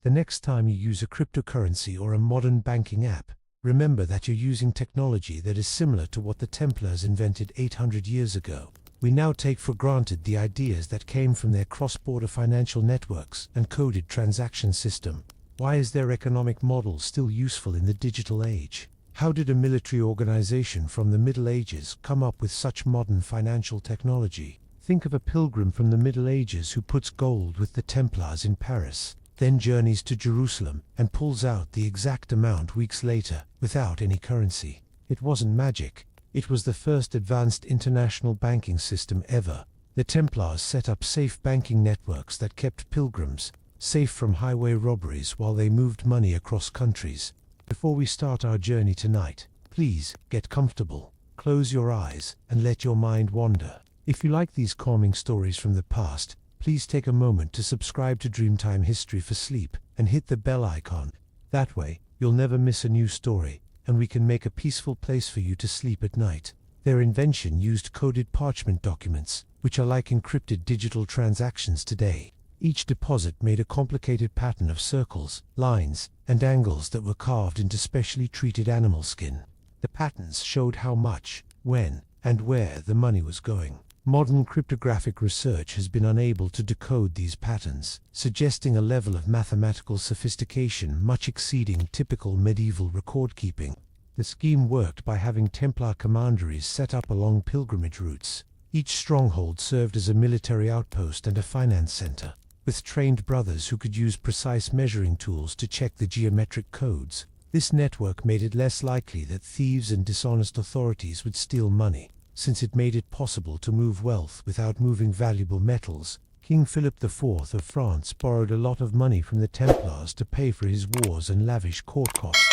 The next time you use a cryptocurrency or a modern banking app, remember that you're using technology that is similar to what the Templars invented 800 years ago. We now take for granted the ideas that came from their cross-border financial networks and coded transaction system. Why is their economic model still useful in the digital age? How did a military organization from the Middle Ages come up with such modern financial technology? Think of a pilgrim from the Middle Ages who puts gold with the Templars in Paris, then journeys to Jerusalem and pulls out the exact amount weeks later without any currency. It wasn't magic. It was the first advanced international banking system ever. The Templars set up safe banking networks that kept pilgrims safe from highway robberies while they moved money across countries. Before we start our journey tonight, please get comfortable, close your eyes, and let your mind wander. If you like these calming stories from the past, please take a moment to subscribe to Dreamtime History for Sleep and hit the bell icon. That way, you'll never miss a new story, and we can make a peaceful place for you to sleep at night. Their invention used coded parchment documents, which are like encrypted digital transactions today. Each deposit made a complicated pattern of circles, lines, and angles that were carved into specially treated animal skin. The patterns showed how much, when, and where the money was going. Modern cryptographic research has been unable to decode these patterns, suggesting a level of mathematical sophistication much exceeding typical medieval record-keeping. The scheme worked by having Templar commanderies set up along pilgrimage routes. Each stronghold served as a military outpost and a finance center, with trained brothers who could use precise measuring tools to check the geometric codes. This network made it less likely that thieves and dishonest authorities would steal money, since it made it possible to move wealth without moving valuable metals. King Philip IV of France borrowed a lot of money from the Templars to pay for his wars and lavish court costs.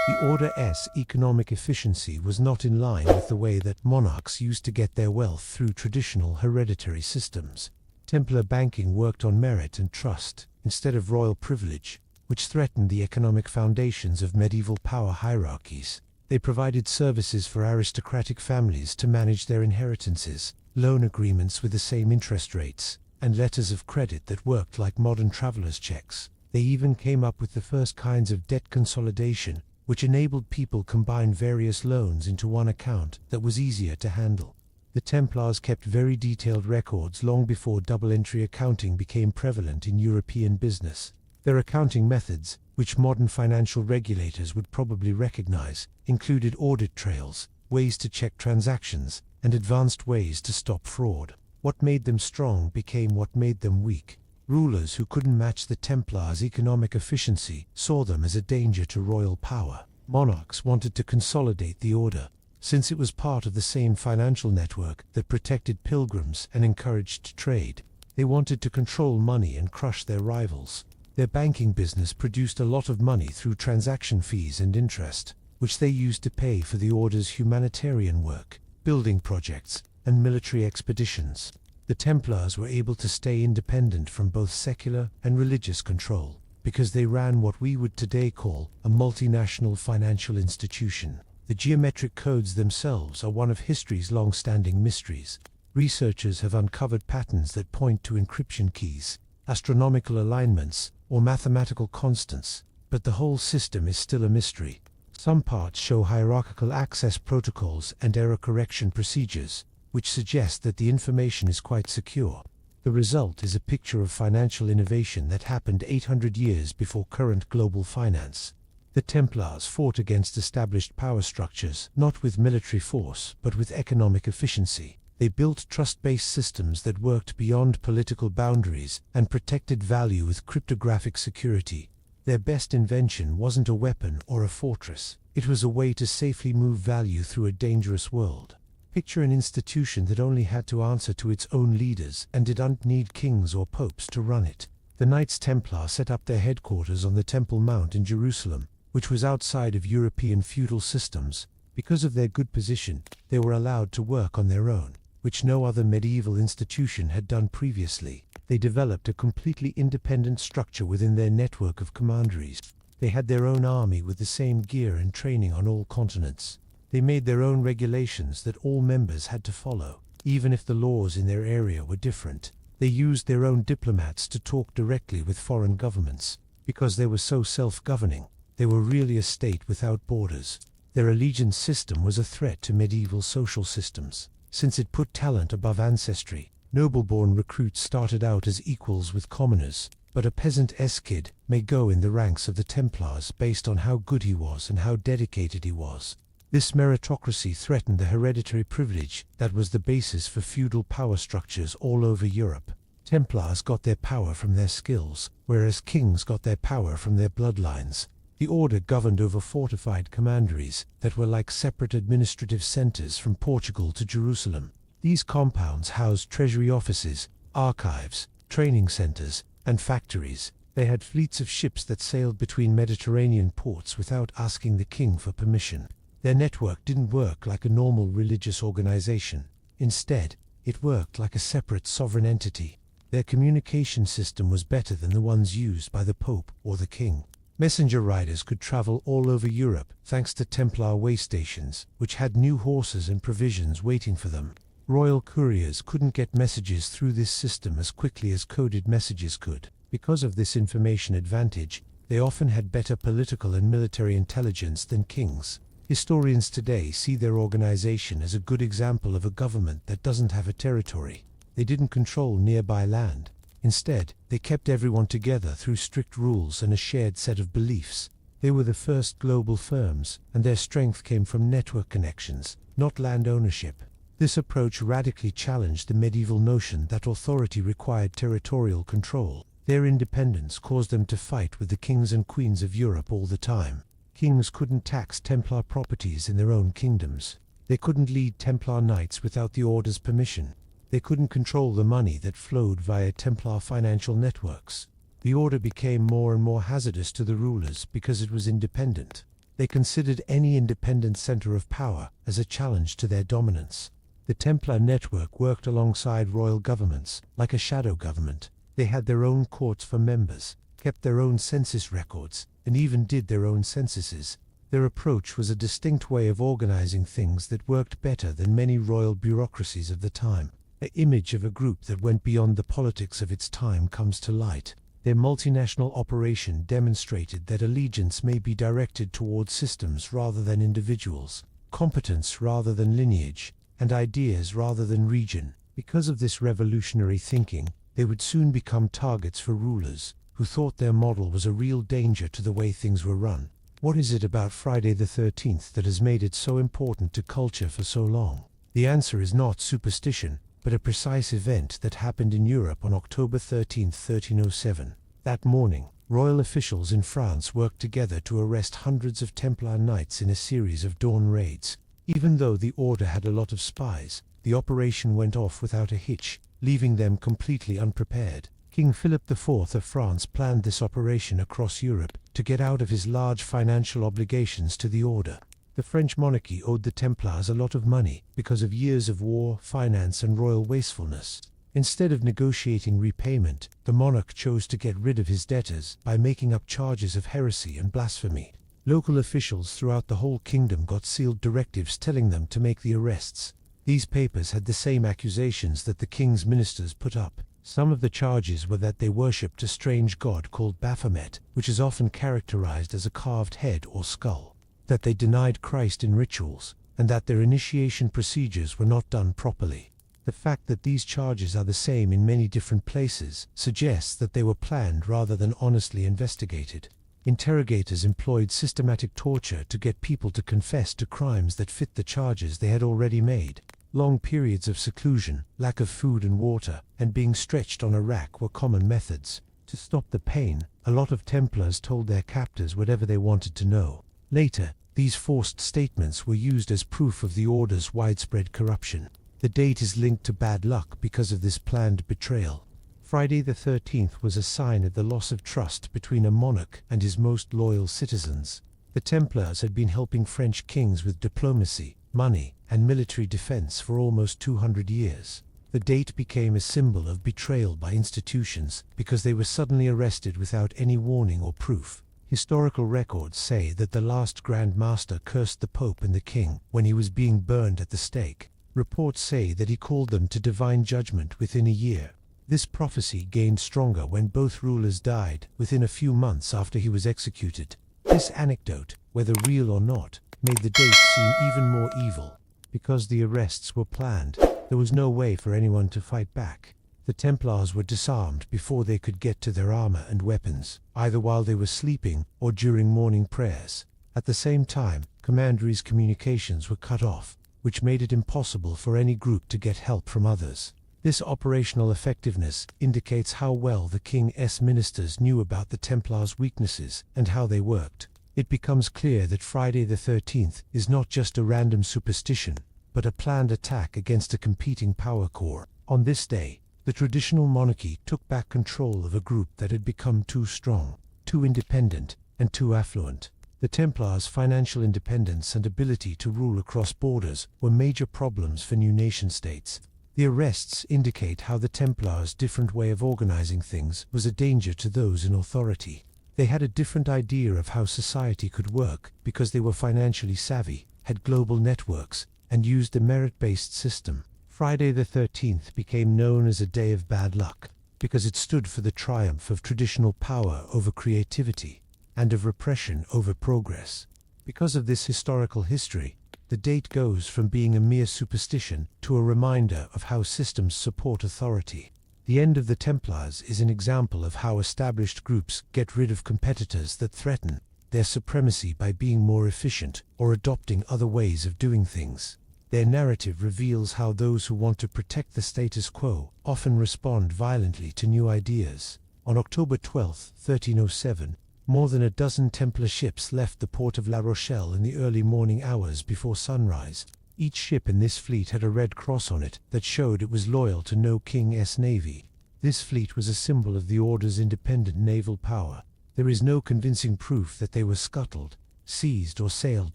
The Order's economic efficiency was not in line with the way that monarchs used to get their wealth through traditional hereditary systems. Templar banking worked on merit and trust, instead of royal privilege, which threatened the economic foundations of medieval power hierarchies. They provided services for aristocratic families to manage their inheritances, loan agreements with the same interest rates, and letters of credit that worked like modern travelers' checks. They even came up with the first kinds of debt consolidation, which enabled people to combine various loans into one account that was easier to handle. The Templars kept very detailed records long before double-entry accounting became prevalent in European business. Their accounting methods, which modern financial regulators would probably recognize, included audit trails, ways to check transactions, and advanced ways to stop fraud. What made them strong became what made them weak. Rulers who couldn't match the Templars' economic efficiency saw them as a danger to royal power. Monarchs wanted to consolidate the order, since it was part of the same financial network that protected pilgrims and encouraged trade. They wanted to control money and crush their rivals. Their banking business produced a lot of money through transaction fees and interest, which they used to pay for the order's humanitarian work, building projects, and military expeditions. The Templars were able to stay independent from both secular and religious control, because they ran what we would today call a multinational financial institution. The geometric codes themselves are one of history's long-standing mysteries. Researchers have uncovered patterns that point to encryption keys, astronomical alignments, or mathematical constants, but the whole system is still a mystery. Some parts show hierarchical access protocols and error correction procedures, which suggest that the information is quite secure. The result is a picture of financial innovation that happened 800 years before current global finance. The Templars fought against established power structures, not with military force, but with economic efficiency. They built trust-based systems that worked beyond political boundaries and protected value with cryptographic security. Their best invention wasn't a weapon or a fortress. It was a way to safely move value through a dangerous world. Picture an institution that only had to answer to its own leaders and didn't need kings or popes to run it. The Knights Templar set up their headquarters on the Temple Mount in Jerusalem, which was outside of European feudal systems. Because of their good position, they were allowed to work on their own, which no other medieval institution had done previously. They developed a completely independent structure within their network of commanderies. They had their own army with the same gear and training on all continents. They made their own regulations that all members had to follow, even if the laws in their area were different. They used their own diplomats to talk directly with foreign governments. Because they were so self-governing, they were really a state without borders. Their allegiance system was a threat to medieval social systems, since it put talent above ancestry. Noble-born recruits started out as equals with commoners, but a peasant-esque kid may go in the ranks of the Templars based on how good he was and how dedicated he was. This meritocracy threatened the hereditary privilege that was the basis for feudal power structures all over Europe. Templars got their power from their skills, whereas kings got their power from their bloodlines. The order governed over fortified commanderies that were like separate administrative centers from Portugal to Jerusalem. These compounds housed treasury offices, archives, training centers, and factories. They had fleets of ships that sailed between Mediterranean ports without asking the king for permission. Their network didn't work like a normal religious organization. Instead, it worked like a separate sovereign entity. Their communication system was better than the ones used by the Pope or the king. Messenger riders could travel all over Europe thanks to Templar way stations, which had new horses and provisions waiting for them. Royal couriers couldn't get messages through this system as quickly as coded messages could. Because of this information advantage, they often had better political and military intelligence than kings. Historians today see their organization as a good example of a government that doesn't have a territory. They didn't control nearby land. Instead, they kept everyone together through strict rules and a shared set of beliefs. They were the first global firms, and their strength came from network connections, not land ownership. This approach radically challenged the medieval notion that authority required territorial control. Their independence caused them to fight with the kings and queens of Europe all the time. Kings couldn't tax Templar properties in their own kingdoms. They couldn't lead Templar knights without the order's permission. They couldn't control the money that flowed via Templar financial networks. The order became more and more hazardous to the rulers because it was independent. They considered any independent center of power as a challenge to their dominance. The Templar network worked alongside royal governments, like a shadow government. They had their own courts for members, kept their own census records, and even did their own censuses. Their approach was a distinct way of organizing things that worked better than many royal bureaucracies of the time. An image of a group that went beyond the politics of its time comes to light. Their multinational operation demonstrated that allegiance may be directed towards systems rather than individuals, competence rather than lineage, and ideas rather than region. Because of this revolutionary thinking, they would soon become targets for rulers who thought their model was a real danger to the way things were run. What is it about Friday the 13th that has made it so important to culture for so long? The answer is not superstition, but a precise event that happened in Europe on October 13, 1307. That morning, royal officials in France worked together to arrest hundreds of Templar knights in a series of dawn raids. Even though the order had a lot of spies, the operation went off without a hitch, leaving them completely unprepared. King Philip IV of France planned this operation across Europe to get out of his large financial obligations to the order. The French monarchy owed the Templars a lot of money because of years of war, finance, and royal wastefulness. Instead of negotiating repayment, the monarch chose to get rid of his debtors by making up charges of heresy and blasphemy. Local officials throughout the whole kingdom got sealed directives telling them to make the arrests. These papers had the same accusations that the king's ministers put up. Some of the charges were that they worshipped a strange god called Baphomet, which is often characterized as a carved head or skull, that they denied Christ in rituals, and that their initiation procedures were not done properly. The fact that these charges are the same in many different places suggests that they were planned rather than honestly investigated. Interrogators employed systematic torture to get people to confess to crimes that fit the charges they had already made. Long periods of seclusion, lack of food and water, and being stretched on a rack were common methods. To stop the pain, a lot of Templars told their captors whatever they wanted to know. Later, these forced statements were used as proof of the order's widespread corruption. The date is linked to bad luck because of this planned betrayal. Friday the 13th was a sign of the loss of trust between a monarch and his most loyal citizens. The Templars had been helping French kings with diplomacy, money, and military defense for almost 200 years. The date became a symbol of betrayal by institutions because they were suddenly arrested without any warning or proof. Historical records say that the last Grand Master cursed the Pope and the King when he was being burned at the stake. Reports say that he called them to divine judgment within a year. This prophecy gained stronger when both rulers died within a few months after he was executed. This anecdote, whether real or not, made the date seem even more evil. Because the arrests were planned, there was no way for anyone to fight back. The Templars were disarmed before they could get to their armor and weapons, either while they were sleeping or during morning prayers. At the same time, commandery's communications were cut off, which made it impossible for any group to get help from others. This operational effectiveness indicates how well the king's ministers knew about the Templars' weaknesses and how they worked. It becomes clear that Friday the 13th is not just a random superstition, but a planned attack against a competing power core. On this day, the traditional monarchy took back control of a group that had become too strong, too independent, and too affluent. The Templars' financial independence and ability to rule across borders were major problems for new nation-states. The arrests indicate how the Templars' different way of organizing things was a danger to those in authority. They had a different idea of how society could work because they were financially savvy, had global networks, and used a merit-based system. Friday the 13th became known as a day of bad luck because it stood for the triumph of traditional power over creativity and of repression over progress. Because of this historical history, the date goes from being a mere superstition to a reminder of how systems support authority. The end of the Templars is an example of how established groups get rid of competitors that threaten their supremacy by being more efficient or adopting other ways of doing things. Their narrative reveals how those who want to protect the status quo often respond violently to new ideas. On October 12, 1307, more than a dozen Templar ships left the port of La Rochelle in the early morning hours before sunrise. Each ship in this fleet had a red cross on it that showed it was loyal to no king's navy. This fleet was a symbol of the Order's independent naval power. There is no convincing proof that they were scuttled, seized, or sailed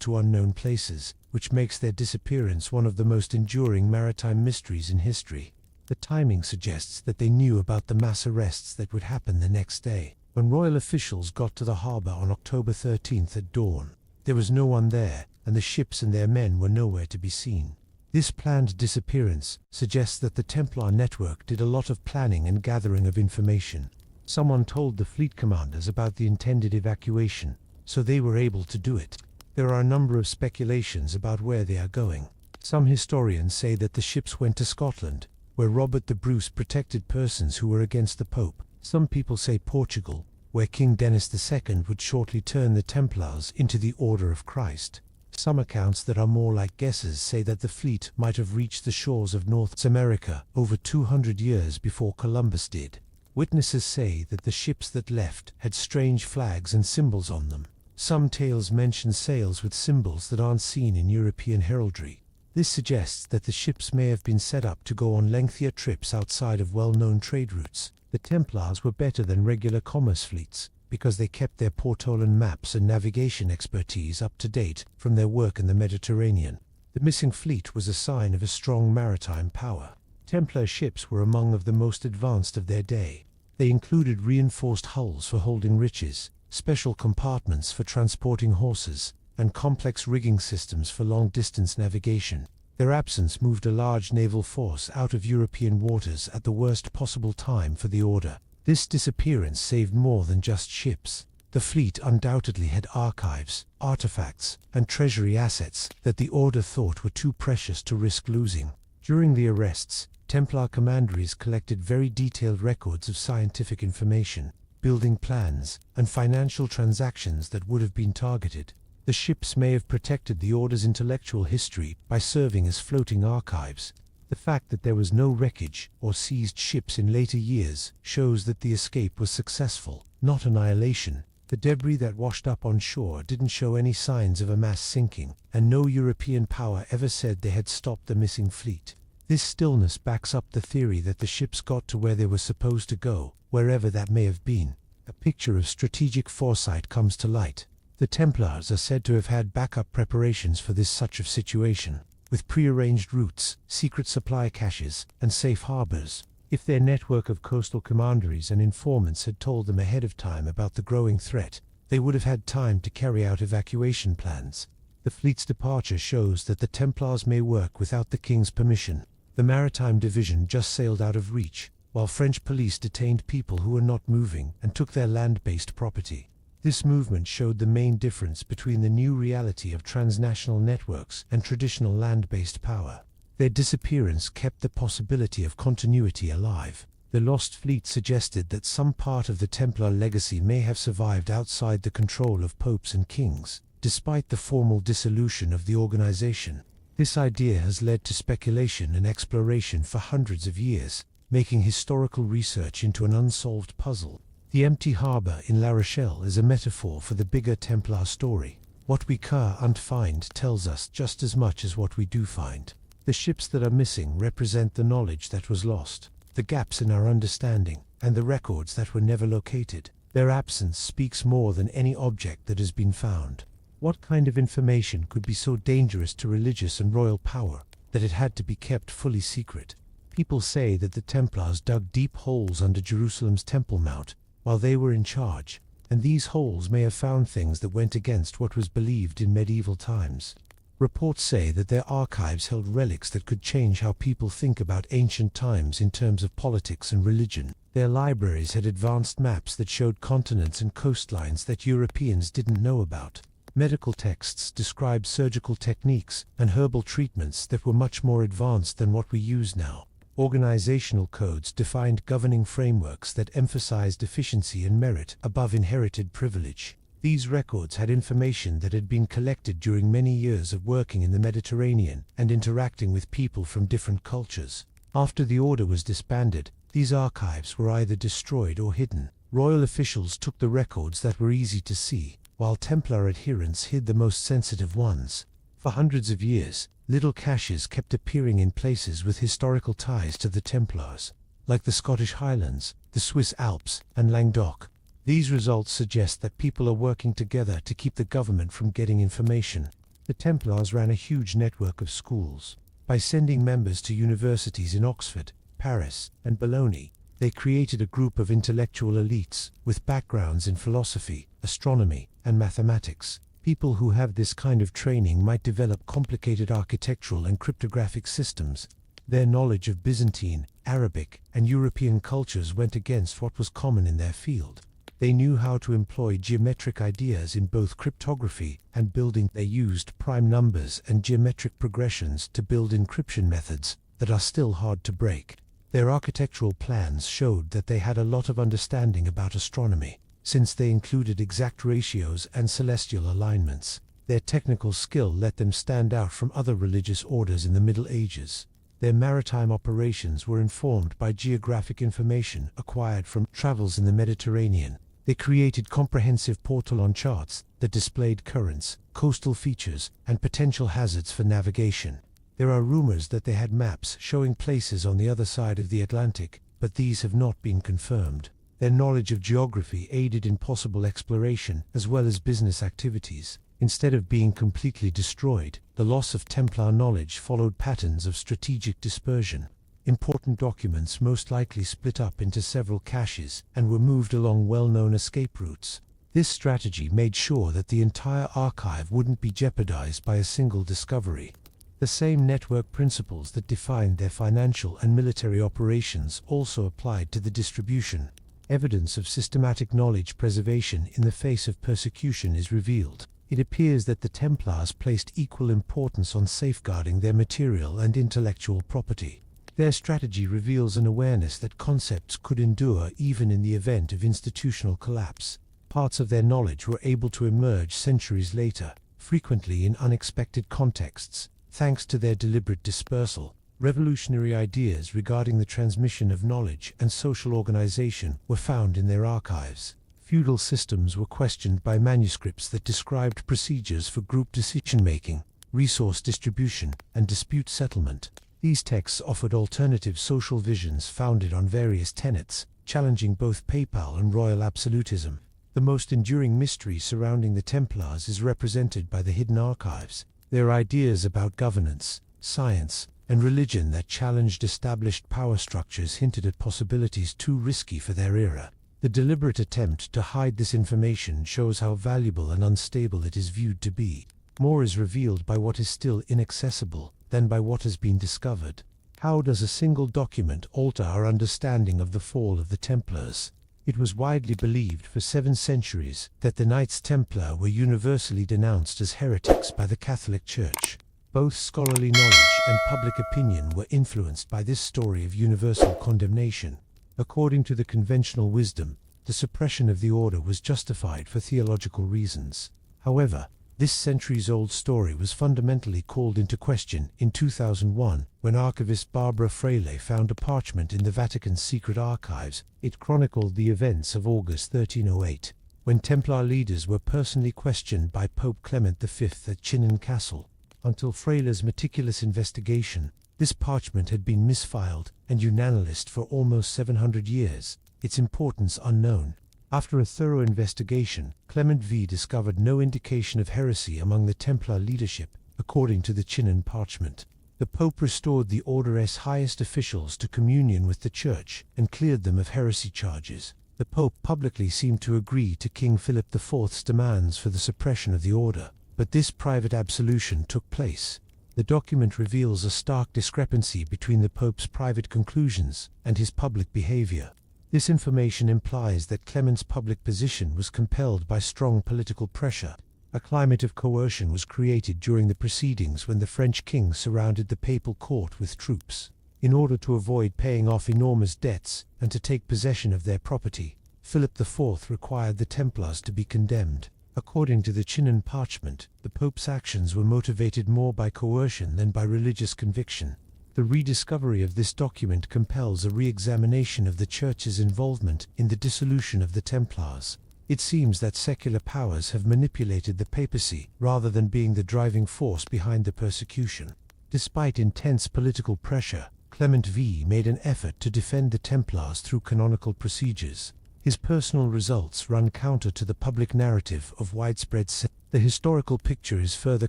to unknown places, which makes their disappearance one of the most enduring maritime mysteries in history. The timing suggests that they knew about the mass arrests that would happen the next day. When royal officials got to the harbor on October 13th at dawn, there was no one there, and the ships and their men were nowhere to be seen. This planned disappearance suggests that the Templar network did a lot of planning and gathering of information. Someone told the fleet commanders about the intended evacuation, so they were able to do it. There are a number of speculations about where they are going. Some historians say that the ships went to Scotland, where Robert the Bruce protected persons who were against the Pope. Some people say Portugal, where King Denis II would shortly turn the Templars into the Order of Christ. Some accounts that are more like guesses say that the fleet might have reached the shores of North America over 200 years before Columbus did. Witnesses say that the ships that left had strange flags and symbols on them. Some tales mention sails with symbols that aren't seen in European heraldry. This suggests that the ships may have been set up to go on lengthier trips outside of well-known trade routes. The Templars were better than regular commerce fleets because they kept their portolan maps and navigation expertise up to date from their work in the Mediterranean. The missing fleet was a sign of a strong maritime power. Templar ships were among the most advanced of their day. They included reinforced hulls for holding riches, special compartments for transporting horses, and complex rigging systems for long-distance navigation. Their absence moved a large naval force out of European waters at the worst possible time for the Order. This disappearance saved more than just ships. The fleet undoubtedly had archives, artifacts, and treasury assets that the Order thought were too precious to risk losing. During the arrests, Templar commanderies collected very detailed records of scientific information, building plans, and financial transactions that would have been targeted. The ships may have protected the Order's intellectual history by serving as floating archives. The fact that there was no wreckage or seized ships in later years shows that the escape was successful, not annihilation. The debris that washed up on shore didn't show any signs of a mass sinking, and no European power ever said they had stopped the missing fleet. This stillness backs up the theory that the ships got to where they were supposed to go, wherever that may have been. A picture of strategic foresight comes to light. The Templars are said to have had backup preparations for this such of situation, with prearranged routes, secret supply caches, and safe harbors. If their network of coastal commanderies and informants had told them ahead of time about the growing threat, they would have had time to carry out evacuation plans. The fleet's departure shows that the Templars may work without the king's permission. The Maritime Division just sailed out of reach, while French police detained people who were not moving and took their land-based property. This movement showed the main difference between the new reality of transnational networks and traditional land-based power. Their disappearance kept the possibility of continuity alive. The lost fleet suggested that some part of the Templar legacy may have survived outside the control of popes and kings, despite the formal dissolution of the organization. This idea has led to speculation and exploration for hundreds of years, making historical research into an unsolved puzzle. The empty harbor in La Rochelle is a metaphor for the bigger Templar story. What we can't find tells us just as much as what we do find. The ships that are missing represent the knowledge that was lost, the gaps in our understanding, and the records that were never located. Their absence speaks more than any object that has been found. What kind of information could be so dangerous to religious and royal power that it had to be kept fully secret? People say that the Templars dug deep holes under Jerusalem's Temple Mount while they were in charge, and these holes may have found things that went against what was believed in medieval times. Reports say that their archives held relics that could change how people think about ancient times in terms of politics and religion. Their libraries had advanced maps that showed continents and coastlines that Europeans didn't know about. Medical texts described surgical techniques and herbal treatments that were much more advanced than what we use now. Organizational codes defined governing frameworks that emphasized efficiency and merit above inherited privilege. These records had information that had been collected during many years of working in the Mediterranean and interacting with people from different cultures. After the order was disbanded, these archives were either destroyed or hidden. Royal officials took the records that were easy to see, while Templar adherents hid the most sensitive ones. For hundreds of years, little caches kept appearing in places with historical ties to the Templars, like the Scottish Highlands, the Swiss Alps, and Languedoc. These results suggest that people are working together to keep the government from getting information. The Templars ran a huge network of schools. By sending members to universities in Oxford, Paris, and Bologna, they created a group of intellectual elites with backgrounds in philosophy, astronomy, and mathematics. People who have this kind of training might develop complicated architectural and cryptographic systems. Their knowledge of Byzantine, Arabic, and European cultures went against what was common in their field. They knew how to employ geometric ideas in both cryptography and building. They used prime numbers and geometric progressions to build encryption methods that are still hard to break. Their architectural plans showed that they had a lot of understanding about astronomy, since they included exact ratios and celestial alignments. Their technical skill let them stand out from other religious orders in the Middle Ages. Their maritime operations were informed by geographic information acquired from travels in the Mediterranean. They created comprehensive portal-on charts that displayed currents, coastal features, and potential hazards for navigation. There are rumors that they had maps showing places on the other side of the Atlantic, but these have not been confirmed. Their knowledge of geography aided in possible exploration as well as business activities. Instead of being completely destroyed, the loss of Templar knowledge followed patterns of strategic dispersion. Important documents most likely split up into several caches and were moved along well-known escape routes. This strategy made sure that the entire archive wouldn't be jeopardized by a single discovery. The same network principles that defined their financial and military operations also applied to the distribution. Evidence of systematic knowledge preservation in the face of persecution is revealed. It appears that the Templars placed equal importance on safeguarding their material and intellectual property. Their strategy reveals an awareness that concepts could endure even in the event of institutional collapse. Parts of their knowledge were able to emerge centuries later, frequently in unexpected contexts, thanks to their deliberate dispersal. Revolutionary ideas regarding the transmission of knowledge and social organization were found in their archives. Feudal systems were questioned by manuscripts that described procedures for group decision-making, resource distribution, and dispute settlement. These texts offered alternative social visions founded on various tenets, challenging both papal and royal absolutism. The most enduring mystery surrounding the Templars is represented by the hidden archives. Their ideas about governance, science, and religion that challenged established power structures hinted at possibilities too risky for their era. The deliberate attempt to hide this information shows how valuable and unstable it is viewed to be. More is revealed by what is still inaccessible than by what has been discovered. How does a single document alter our understanding of the fall of the Templars? It was widely believed for 7 centuries that the Knights Templar were universally denounced as heretics by the Catholic Church. Both scholarly knowledge and public opinion were influenced by this story of universal condemnation. According to the conventional wisdom, the suppression of the order was justified for theological reasons. However, this centuries-old story was fundamentally called into question in 2001 when archivist Barbara Freile found a parchment in the Vatican's secret archives. It chronicled the events of August 1308, when Templar leaders were personally questioned by Pope Clement V at Chinon Castle. Until Freile's meticulous investigation, this parchment had been misfiled and unanalyzed for almost 700 years, its importance unknown. After a thorough investigation, Clement V discovered no indication of heresy among the Templar leadership, according to the Chinon parchment. The Pope restored the order's highest officials to communion with the Church and cleared them of heresy charges. The Pope publicly seemed to agree to King Philip IV's demands for the suppression of the order, but this private absolution took place. The document reveals a stark discrepancy between the Pope's private conclusions and his public behavior. This information implies that Clement's public position was compelled by strong political pressure. A climate of coercion was created during the proceedings when the French king surrounded the papal court with troops. In order to avoid paying off enormous debts and to take possession of their property, Philip IV required the Templars to be condemned. According to the Chinon parchment, the Pope's actions were motivated more by coercion than by religious conviction. The rediscovery of this document compels a re-examination of the Church's involvement in the dissolution of the Templars. It seems that secular powers have manipulated the papacy rather than being the driving force behind the persecution. Despite intense political pressure, Clement V made an effort to defend the Templars through canonical procedures. His personal results run counter to the public narrative of widespread sin. The historical picture is further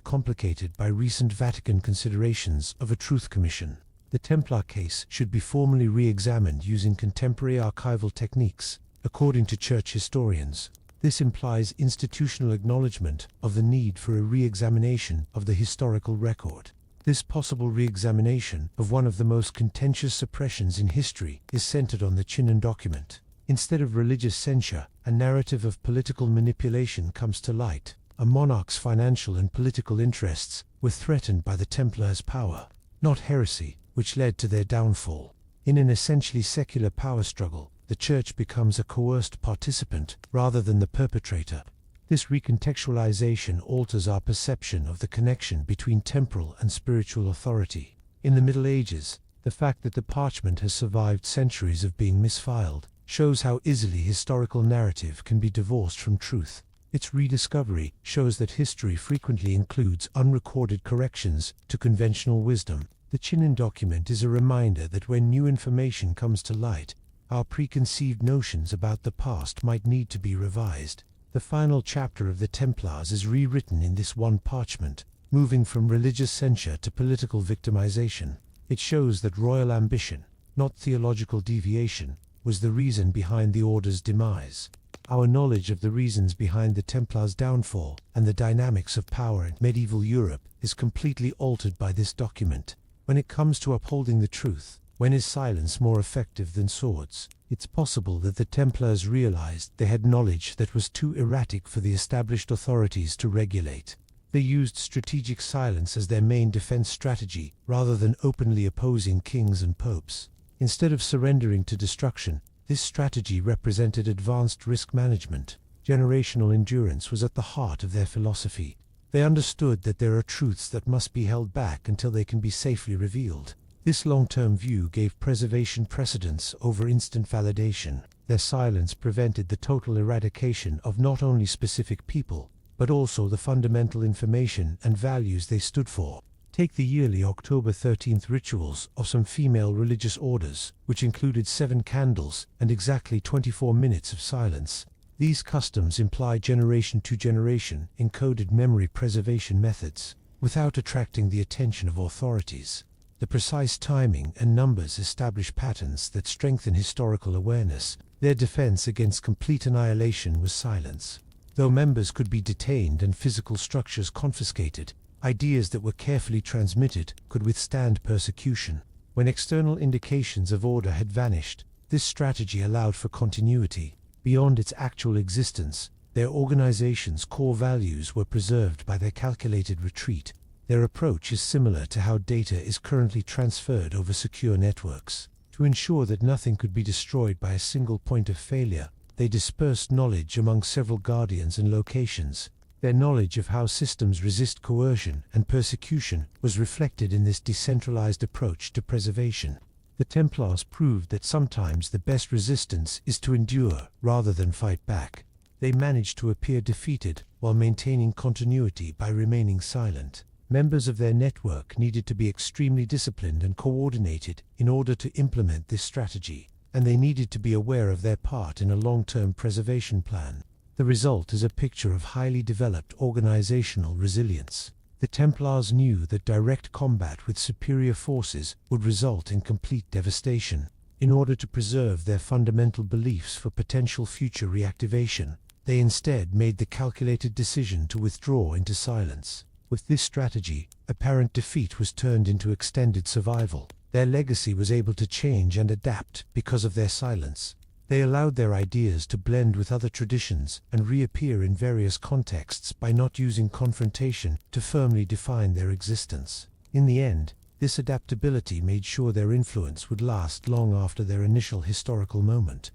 complicated by recent Vatican considerations of a truth commission. The Templar case should be formally re-examined using contemporary archival techniques, according to church historians. This implies institutional acknowledgement of the need for a re-examination of the historical record. This possible re-examination of one of the most contentious suppressions in history is centered on the Chinon document. Instead of religious censure, a narrative of political manipulation comes to light. A monarch's financial and political interests were threatened by the Templars' power, not heresy, which led to their downfall. In an essentially secular power struggle, the Church becomes a coerced participant rather than the perpetrator. This recontextualization alters our perception of the connection between temporal and spiritual authority. In the Middle Ages, the fact that the parchment has survived centuries of being misfiled shows how easily historical narrative can be divorced from truth. Its rediscovery shows that history frequently includes unrecorded corrections to conventional wisdom. The Chinon document is a reminder that when new information comes to light, our preconceived notions about the past might need to be revised. The final chapter of the Templars is rewritten in this one parchment, moving from religious censure to political victimization. It shows that royal ambition, not theological deviation, was the reason behind the order's demise. Our knowledge of the reasons behind the Templars' downfall and the dynamics of power in medieval Europe is completely altered by this document. When it comes to upholding the truth, when is silence more effective than swords? It's possible that the Templars realized they had knowledge that was too erratic for the established authorities to regulate. They used strategic silence as their main defense strategy rather than openly opposing kings and popes. Instead of surrendering to destruction, this strategy represented advanced risk management. Generational endurance was at the heart of their philosophy. They understood that there are truths that must be held back until they can be safely revealed. This long-term view gave preservation precedence over instant validation. Their silence prevented the total eradication of not only specific people, but also the fundamental information and values they stood for. Take the yearly October 13th rituals of some female religious orders, which included 7 candles and exactly 24 minutes of silence. These customs imply generation-to-generation encoded memory preservation methods, without attracting the attention of authorities. The precise timing and numbers establish patterns that strengthen historical awareness. Their defense against complete annihilation was silence. Though members could be detained and physical structures confiscated, ideas that were carefully transmitted could withstand persecution. When external indications of order had vanished, this strategy allowed for continuity. Beyond its actual existence, their organization's core values were preserved by their calculated retreat. Their approach is similar to how data is currently transferred over secure networks. To ensure that nothing could be destroyed by a single point of failure, they dispersed knowledge among several guardians and locations. Their knowledge of how systems resist coercion and persecution was reflected in this decentralized approach to preservation. The Templars proved that sometimes the best resistance is to endure rather than fight back. They managed to appear defeated while maintaining continuity by remaining silent. Members of their network needed to be extremely disciplined and coordinated in order to implement this strategy, and they needed to be aware of their part in a long-term preservation plan. The result is a picture of highly developed organizational resilience. The Templars knew that direct combat with superior forces would result in complete devastation. In order to preserve their fundamental beliefs for potential future reactivation, they instead made the calculated decision to withdraw into silence. With this strategy, apparent defeat was turned into extended survival. Their legacy was able to change and adapt because of their silence. They allowed their ideas to blend with other traditions and reappear in various contexts by not using confrontation to firmly define their existence. In the end, this adaptability made sure their influence would last long after their initial historical moment.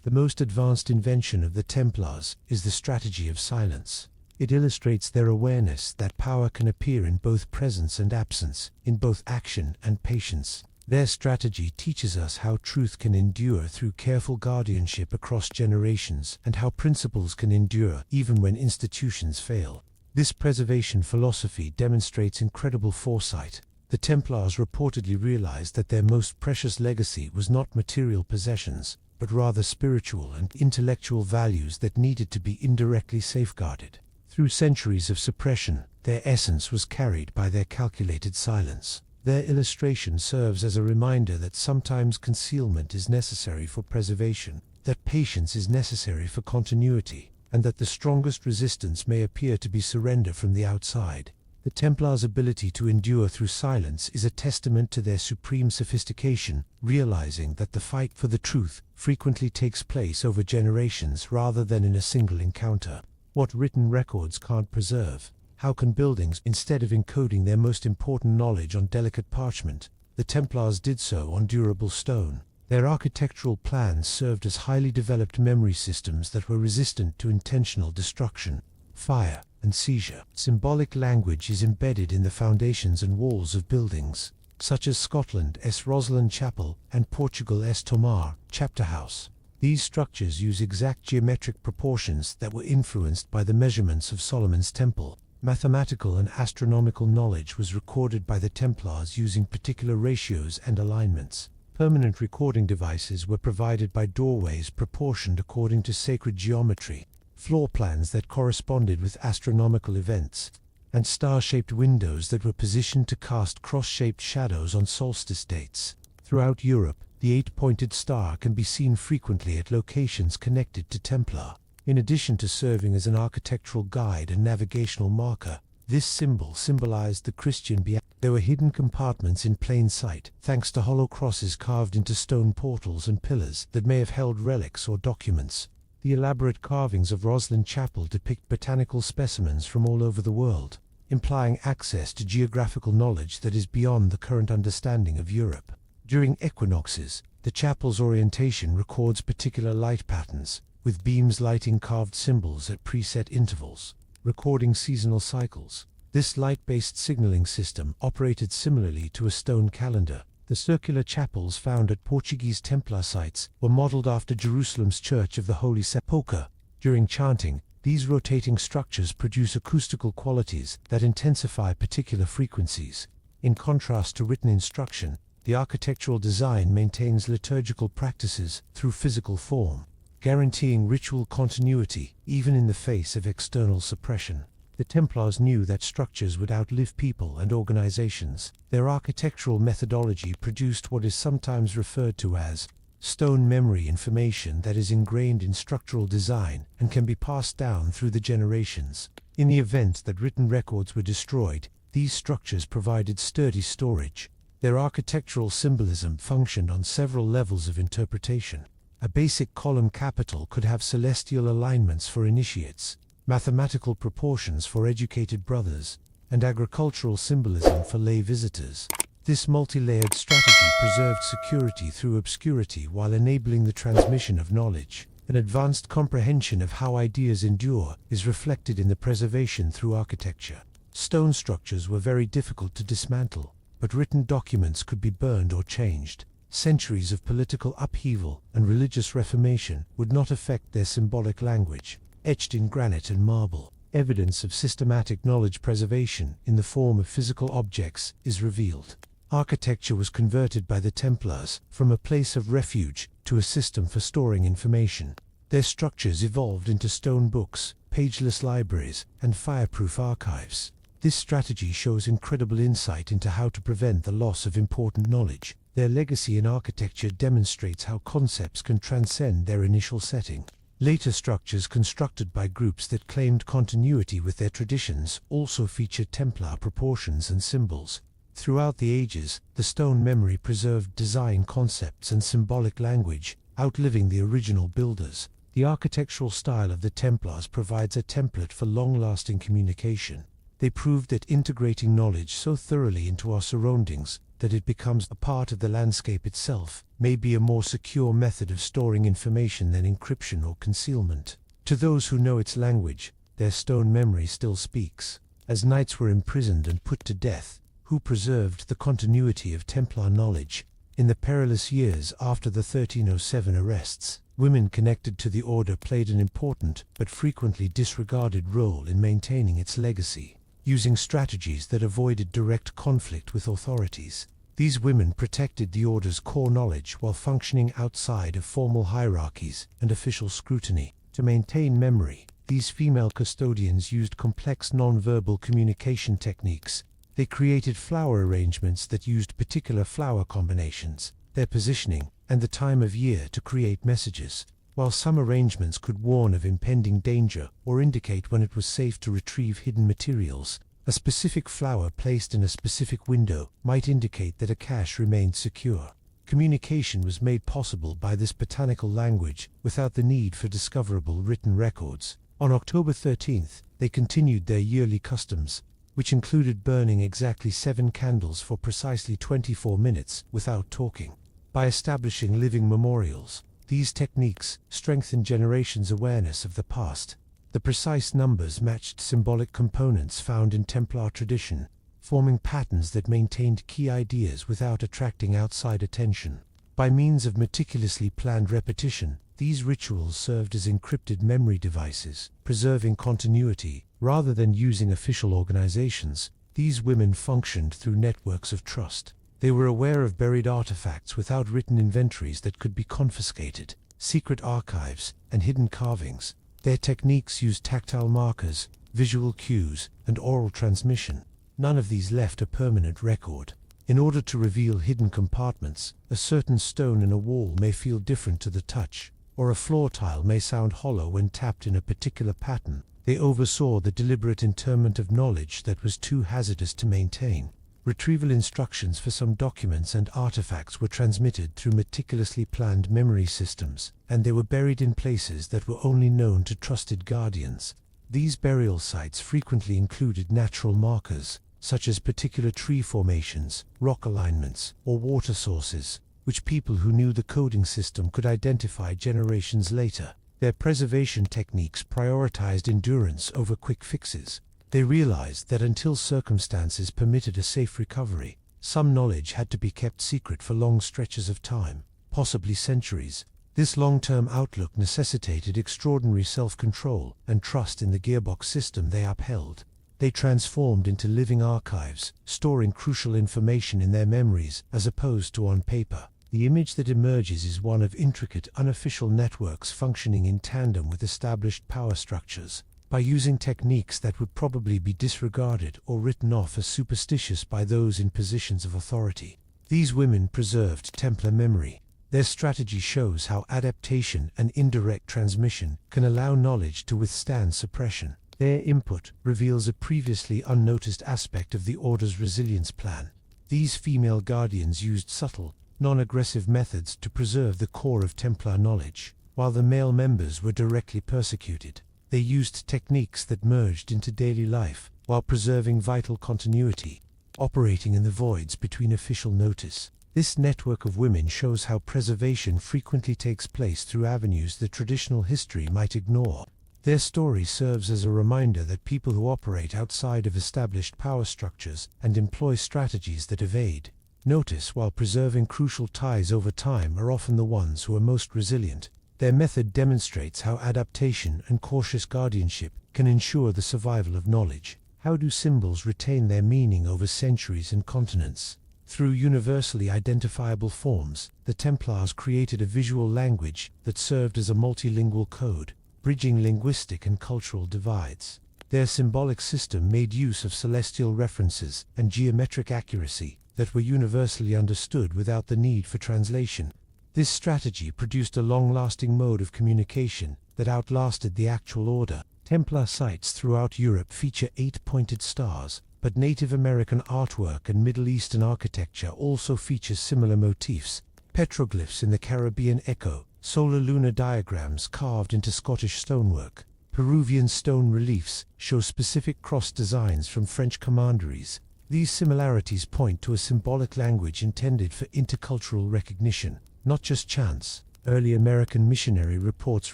The most advanced invention of the Templars is the strategy of silence. It illustrates their awareness that power can appear in both presence and absence, in both action and patience. Their strategy teaches us how truth can endure through careful guardianship across generations, and how principles can endure even when institutions fail. This preservation philosophy demonstrates incredible foresight. The Templars reportedly realized that their most precious legacy was not material possessions, but rather spiritual and intellectual values that needed to be indirectly safeguarded. Through centuries of suppression, their essence was carried by their calculated silence. Their illustration serves as a reminder that sometimes concealment is necessary for preservation, that patience is necessary for continuity, and that the strongest resistance may appear to be surrender from the outside. The Templars' ability to endure through silence is a testament to their supreme sophistication, realizing that the fight for the truth frequently takes place over generations rather than in a single encounter. What written records can't preserve? How can buildings, instead of encoding their most important knowledge on delicate parchment, the Templars did so on durable stone? Their architectural plans served as highly developed memory systems that were resistant to intentional destruction, fire, and seizure. Symbolic language is embedded in the foundations and walls of buildings, such as Scotland's Rosslyn Chapel and Portugal's Tomar chapter house. These structures use exact geometric proportions that were influenced by the measurements of Solomon's temple. Mathematical and astronomical knowledge was recorded by the Templars using particular ratios and alignments. Permanent recording devices were provided by doorways proportioned according to sacred geometry, floor plans that corresponded with astronomical events, and star-shaped windows that were positioned to cast cross-shaped shadows on solstice dates. Throughout Europe, the 8-pointed star can be seen frequently at locations connected to Templar. In addition to serving as an architectural guide and navigational marker, this symbol symbolized the Christian beatitude. There were hidden compartments in plain sight, thanks to hollow crosses carved into stone portals and pillars that may have held relics or documents. The elaborate carvings of Rosslyn Chapel depict botanical specimens from all over the world, implying access to geographical knowledge that is beyond the current understanding of Europe. During equinoxes, the chapel's orientation records particular light patterns, with beams lighting carved symbols at preset intervals, recording seasonal cycles. This light-based signaling system operated similarly to a stone calendar. The circular chapels found at Portuguese Templar sites were modeled after Jerusalem's Church of the Holy Sepulchre. During chanting, these rotating structures produce acoustical qualities that intensify particular frequencies. In contrast to written instruction, the architectural design maintains liturgical practices through physical form, guaranteeing ritual continuity even in the face of external suppression. The Templars knew that structures would outlive people and organizations. Their architectural methodology produced what is sometimes referred to as stone memory information that is ingrained in structural design and can be passed down through the generations. In the event that written records were destroyed, these structures provided sturdy storage. Their architectural symbolism functioned on several levels of interpretation. A basic column capital could have celestial alignments for initiates, mathematical proportions for educated brothers, and agricultural symbolism for lay visitors. This multi-layered strategy preserved security through obscurity while enabling the transmission of knowledge. An advanced comprehension of how ideas endure is reflected in the preservation through architecture. Stone structures were very difficult to dismantle, but written documents could be burned or changed. Centuries of political upheaval and religious reformation would not affect their symbolic language. Etched in granite and marble, evidence of systematic knowledge preservation in the form of physical objects is revealed. Architecture was converted by the Templars from a place of refuge to a system for storing information. Their structures evolved into stone books, pageless libraries, and fireproof archives. This strategy shows incredible insight into how to prevent the loss of important knowledge. Their legacy in architecture demonstrates how concepts can transcend their initial setting. Later structures constructed by groups that claimed continuity with their traditions also feature Templar proportions and symbols. Throughout the ages, the stone memory preserved design concepts and symbolic language, outliving the original builders. The architectural style of the Templars provides a template for long-lasting communication. They proved that integrating knowledge so thoroughly into our surroundings that it becomes a part of the landscape itself may be a more secure method of storing information than encryption or concealment. To those who know its language, their stone memory still speaks. As knights were imprisoned and put to death, who preserved the continuity of Templar knowledge. In the perilous years after the 1307 arrests, women connected to the order played an important but frequently disregarded role in maintaining its legacy. Using strategies that avoided direct conflict with authorities, these women protected the order's core knowledge while functioning outside of formal hierarchies and official scrutiny. To maintain memory, these female custodians used complex non-verbal communication techniques. They created flower arrangements that used particular flower combinations, their positioning, and the time of year to create messages. While some arrangements could warn of impending danger or indicate when it was safe to retrieve hidden materials, a specific flower placed in a specific window might indicate that a cache remained secure. Communication was made possible by this botanical language without the need for discoverable written records. On October 13th, they continued their yearly customs, which included burning exactly 7 candles for precisely 24 minutes without talking. By establishing living memorials, these techniques strengthened generations' awareness of the past. The precise numbers matched symbolic components found in Templar tradition, forming patterns that maintained key ideas without attracting outside attention. By means of meticulously planned repetition, these rituals served as encrypted memory devices, preserving continuity. Rather than using official organizations, these women functioned through networks of trust. They were aware of buried artifacts without written inventories that could be confiscated, secret archives, and hidden carvings. Their techniques used tactile markers, visual cues, and oral transmission. None of these left a permanent record. In order to reveal hidden compartments, a certain stone in a wall may feel different to the touch, or a floor tile may sound hollow when tapped in a particular pattern. They oversaw the deliberate interment of knowledge that was too hazardous to maintain. Retrieval instructions for some documents and artifacts were transmitted through meticulously planned memory systems, and they were buried in places that were only known to trusted guardians. These burial sites frequently included natural markers, such as particular tree formations, rock alignments, or water sources, which people who knew the coding system could identify generations later. Their preservation techniques prioritized endurance over quick fixes. They realized that until circumstances permitted a safe recovery, some knowledge had to be kept secret for long stretches of time, possibly centuries. This long-term outlook necessitated extraordinary self-control and trust in the gearbox system they upheld. They transformed into living archives, storing crucial information in their memories as opposed to on paper. The image that emerges is one of intricate, unofficial networks functioning in tandem with established power structures. By using techniques that would probably be disregarded or written off as superstitious by those in positions of authority, these women preserved Templar memory. Their strategy shows how adaptation and indirect transmission can allow knowledge to withstand suppression. Their input reveals a previously unnoticed aspect of the Order's resilience plan. These female guardians used subtle, non-aggressive methods to preserve the core of Templar knowledge, while the male members were directly persecuted. They used techniques that merged into daily life, while preserving vital continuity, operating in the voids between official notice. This network of women shows how preservation frequently takes place through avenues that traditional history might ignore. Their story serves as a reminder that people who operate outside of established power structures and employ strategies that evade notice while preserving crucial ties over time are often the ones who are most resilient. Their method demonstrates how adaptation and cautious guardianship can ensure the survival of knowledge. How do symbols retain their meaning over centuries and continents? Through universally identifiable forms, the Templars created a visual language that served as a multilingual code, bridging linguistic and cultural divides. Their symbolic system made use of celestial references and geometric accuracy that were universally understood without the need for translation. This strategy produced a long-lasting mode of communication that outlasted the actual order. Templar sites throughout Europe feature 8-pointed stars, but Native American artwork and Middle Eastern architecture also features similar motifs. Petroglyphs in the Caribbean echo solar-lunar diagrams carved into Scottish stonework. Peruvian stone reliefs show specific cross designs from French commanderies. These similarities point to a symbolic language intended for intercultural recognition, not just chance. Early American missionary reports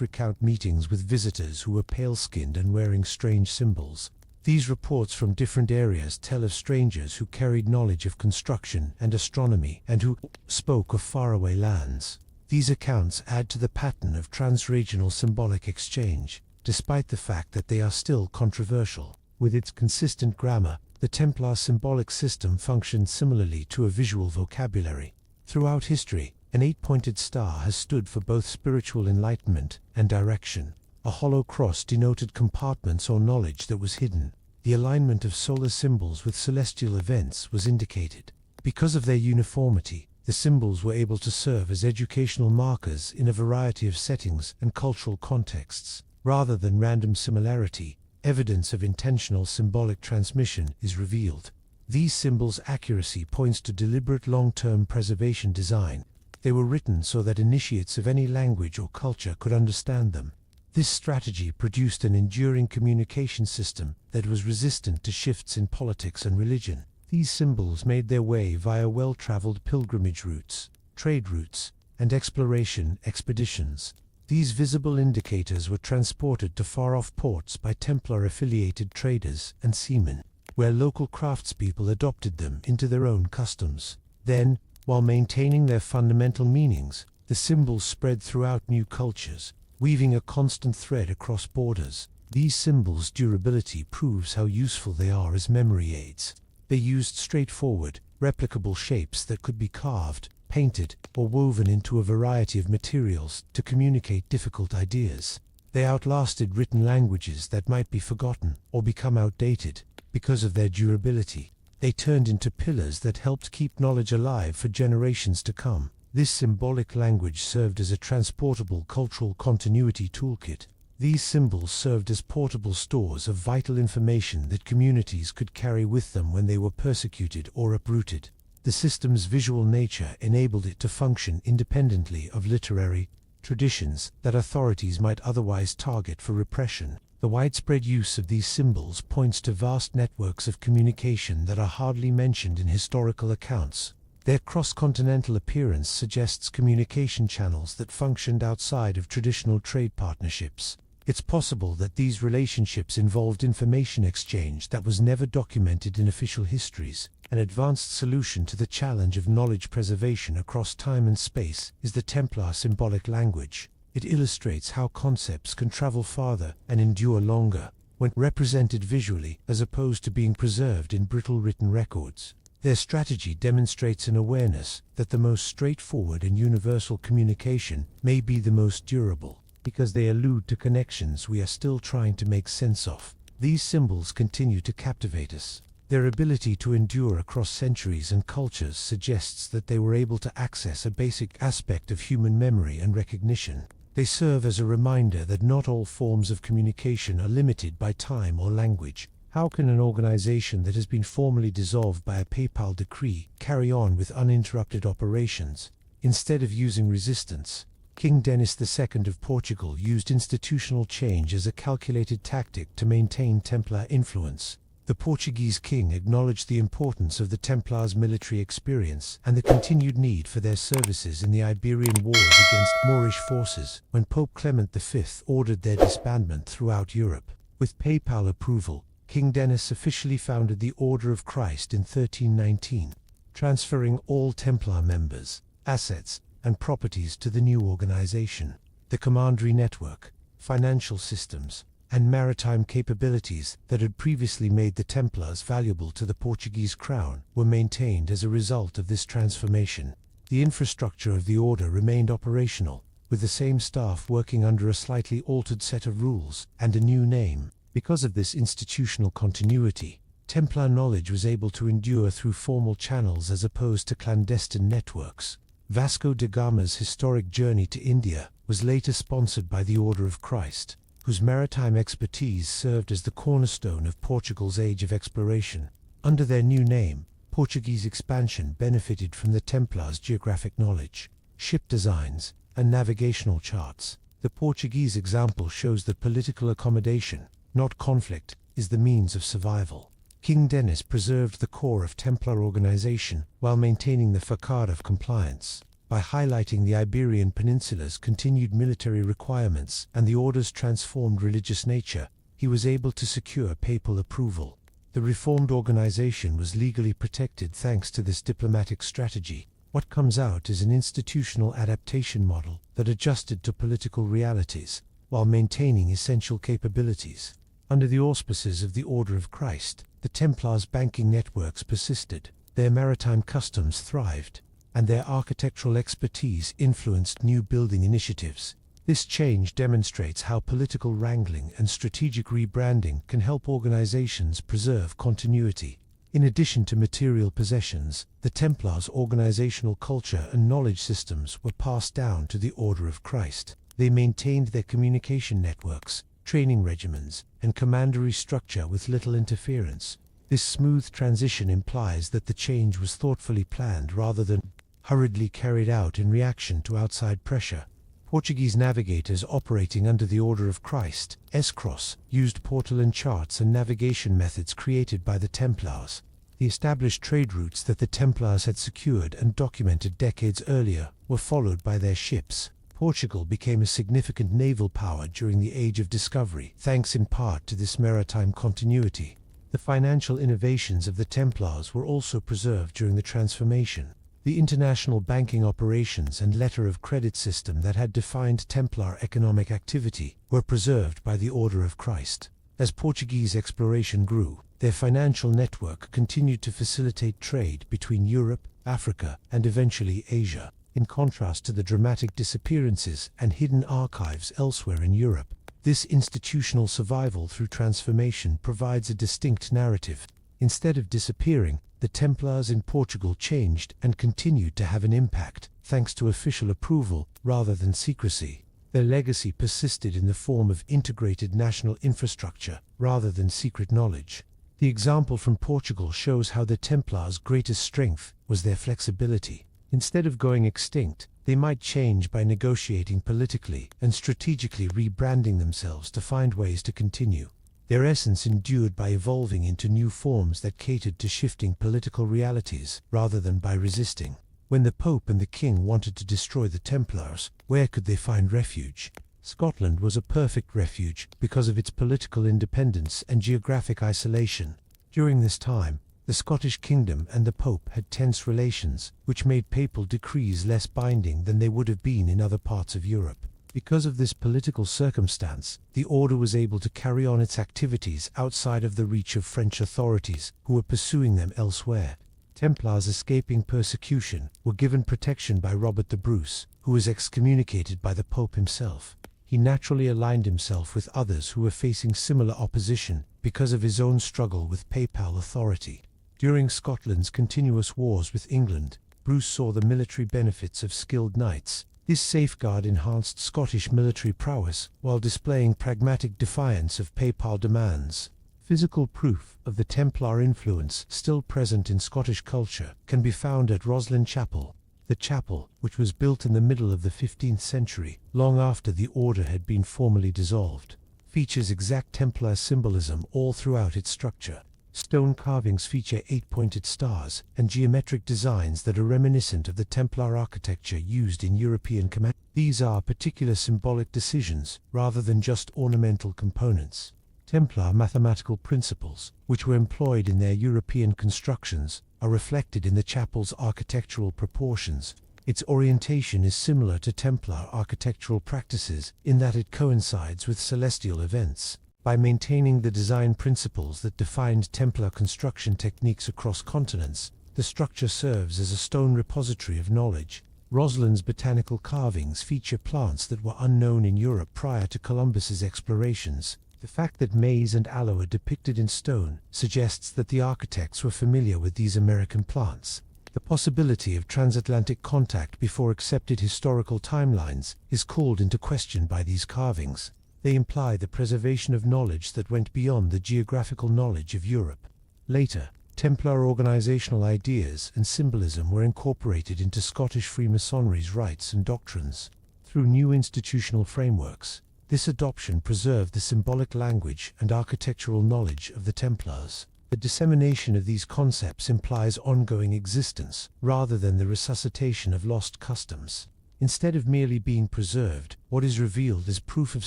recount meetings with visitors who were pale-skinned and wearing strange symbols. These reports from different areas tell of strangers who carried knowledge of construction and astronomy and who spoke of faraway lands. These accounts add to the pattern of transregional symbolic exchange, despite the fact that they are still controversial. With its consistent grammar, the Templar symbolic system functioned similarly to a visual vocabulary. Throughout history, an 8-pointed star has stood for both spiritual enlightenment and direction. A hollow cross denoted compartments or knowledge that was hidden. The alignment of solar symbols with celestial events was indicated. Because of their uniformity, the symbols were able to serve as educational markers in a variety of settings and cultural contexts. Rather than random similarity, evidence of intentional symbolic transmission is revealed. These symbols' accuracy points to deliberate long-term preservation design. They were written so that initiates of any language or culture could understand them. This strategy produced an enduring communication system that was resistant to shifts in politics and religion. These symbols made their way via well-traveled pilgrimage routes, trade routes, and exploration expeditions. These visible indicators were transported to far-off ports by Templar-affiliated traders and seamen, where local craftspeople adopted them into their own customs. Then, while maintaining their fundamental meanings, the symbols spread throughout new cultures, weaving a constant thread across borders. These symbols' durability proves how useful they are as memory aids. They used straightforward, replicable shapes that could be carved, painted, or woven into a variety of materials to communicate difficult ideas. They outlasted written languages that might be forgotten or become outdated. Because of their durability, they turned into pillars that helped keep knowledge alive for generations to come. This symbolic language served as a transportable cultural continuity toolkit. These symbols served as portable stores of vital information that communities could carry with them when they were persecuted or uprooted. The system's visual nature enabled it to function independently of literary traditions that authorities might otherwise target for repression. The widespread use of these symbols points to vast networks of communication that are hardly mentioned in historical accounts. Their cross-continental appearance suggests communication channels that functioned outside of traditional trade partnerships. It's possible that these relationships involved information exchange that was never documented in official histories. An advanced solution to the challenge of knowledge preservation across time and space is the Templar symbolic language. It illustrates how concepts can travel farther and endure longer when represented visually as opposed to being preserved in brittle written records. Their strategy demonstrates an awareness that the most straightforward and universal communication may be the most durable, because they allude to connections we are still trying to make sense of. These symbols continue to captivate us. Their ability to endure across centuries and cultures suggests that they were able to access a basic aspect of human memory and recognition. They serve as a reminder that not all forms of communication are limited by time or language. How can an organization that has been formally dissolved by a papal decree carry on with uninterrupted operations? Instead of using resistance, King Denis II of Portugal used institutional change as a calculated tactic to maintain Templar influence. The Portuguese king acknowledged the importance of the Templars' military experience and the continued need for their services in the Iberian Wars against Moorish forces when Pope Clement V ordered their disbandment throughout Europe. With papal approval, King Denis officially founded the Order of Christ in 1319, transferring all Templar members, assets, and properties to the new organization. The commandery network, financial systems, and maritime capabilities that had previously made the Templars valuable to the Portuguese crown were maintained as a result of this transformation. The infrastructure of the order remained operational, with the same staff working under a slightly altered set of rules and a new name. Because of this institutional continuity, Templar knowledge was able to endure through formal channels as opposed to clandestine networks. Vasco da Gama's historic journey to India was later sponsored by the Order of Christ, whose maritime expertise served as the cornerstone of Portugal's age of exploration. Under their new name, Portuguese expansion benefited from the Templars' geographic knowledge, ship designs, and navigational charts. The Portuguese example shows that political accommodation, not conflict, is the means of survival. King Denis preserved the core of Templar organization while maintaining the facade of compliance. By highlighting the Iberian Peninsula's continued military requirements and the order's transformed religious nature, he was able to secure papal approval. The reformed organization was legally protected thanks to this diplomatic strategy. What comes out is an institutional adaptation model that adjusted to political realities while maintaining essential capabilities. Under the auspices of the Order of Christ, the Templars' banking networks persisted, their maritime customs thrived, and their architectural expertise influenced new building initiatives. This change demonstrates how political wrangling and strategic rebranding can help organizations preserve continuity. In addition to material possessions, the Templars' organizational culture and knowledge systems were passed down to the Order of Christ. They maintained their communication networks, training regimens, and commandery structure with little interference. This smooth transition implies that the change was thoughtfully planned rather than hurriedly carried out in reaction to outside pressure. Portuguese navigators operating under the Order of Christ, S-Cross, used portal charts and navigation methods created by the Templars. The established trade routes that the Templars had secured and documented decades earlier were followed by their ships. Portugal became a significant naval power during the Age of Discovery, thanks in part to this maritime continuity. The financial innovations of the Templars were also preserved during the transformation. The international banking operations and letter of credit system that had defined Templar economic activity were preserved by the Order of Christ. As Portuguese exploration grew, their financial network continued to facilitate trade between Europe, Africa, and eventually Asia. In contrast to the dramatic disappearances and hidden archives elsewhere in Europe, this institutional survival through transformation provides a distinct narrative. Instead of disappearing, the Templars in Portugal changed and continued to have an impact, thanks to official approval rather than secrecy. Their legacy persisted in the form of integrated national infrastructure rather than secret knowledge. The example from Portugal shows how the Templars' greatest strength was their flexibility. Instead of going extinct, they might change by negotiating politically and strategically rebranding themselves to find ways to continue. Their essence endured by evolving into new forms that catered to shifting political realities rather than by resisting. When the Pope and the King wanted to destroy the Templars, where could they find refuge? Scotland was a perfect refuge because of its political independence and geographic isolation. During this time, the Scottish kingdom and the Pope had tense relations, which made papal decrees less binding than they would have been in other parts of Europe. Because of this political circumstance, the order was able to carry on its activities outside of the reach of French authorities, who were pursuing them elsewhere. Templars escaping persecution were given protection by Robert the Bruce, who was excommunicated by the Pope himself. He naturally aligned himself with others who were facing similar opposition because of his own struggle with papal authority. During Scotland's continuous wars with England, Bruce saw the military benefits of skilled knights. This safeguard enhanced Scottish military prowess while displaying pragmatic defiance of papal demands. Physical proof of the Templar influence still present in Scottish culture can be found at Rosslyn Chapel. The chapel, which was built in the middle of the 15th century, long after the order had been formally dissolved, features exact Templar symbolism all throughout its structure. Stone carvings feature 8-pointed stars and geometric designs that are reminiscent of the Templar architecture used in European command. These are particular symbolic decisions rather than just ornamental components. Templar mathematical principles, which were employed in their European constructions, are reflected in the chapel's architectural proportions. Its orientation is similar to Templar architectural practices in that it coincides with celestial events. By maintaining the design principles that defined Templar construction techniques across continents, the structure serves as a stone repository of knowledge. Rosslyn's botanical carvings feature plants that were unknown in Europe prior to Columbus's explorations. The fact that maize and aloe are depicted in stone suggests that the architects were familiar with these American plants. The possibility of transatlantic contact before accepted historical timelines is called into question by these carvings. They imply the preservation of knowledge that went beyond the geographical knowledge of Europe. Later, Templar organizational ideas and symbolism were incorporated into Scottish Freemasonry's rites and doctrines. Through new institutional frameworks, this adoption preserved the symbolic language and architectural knowledge of the Templars. The dissemination of these concepts implies ongoing existence, rather than the resuscitation of lost customs. Instead of merely being preserved, what is revealed is proof of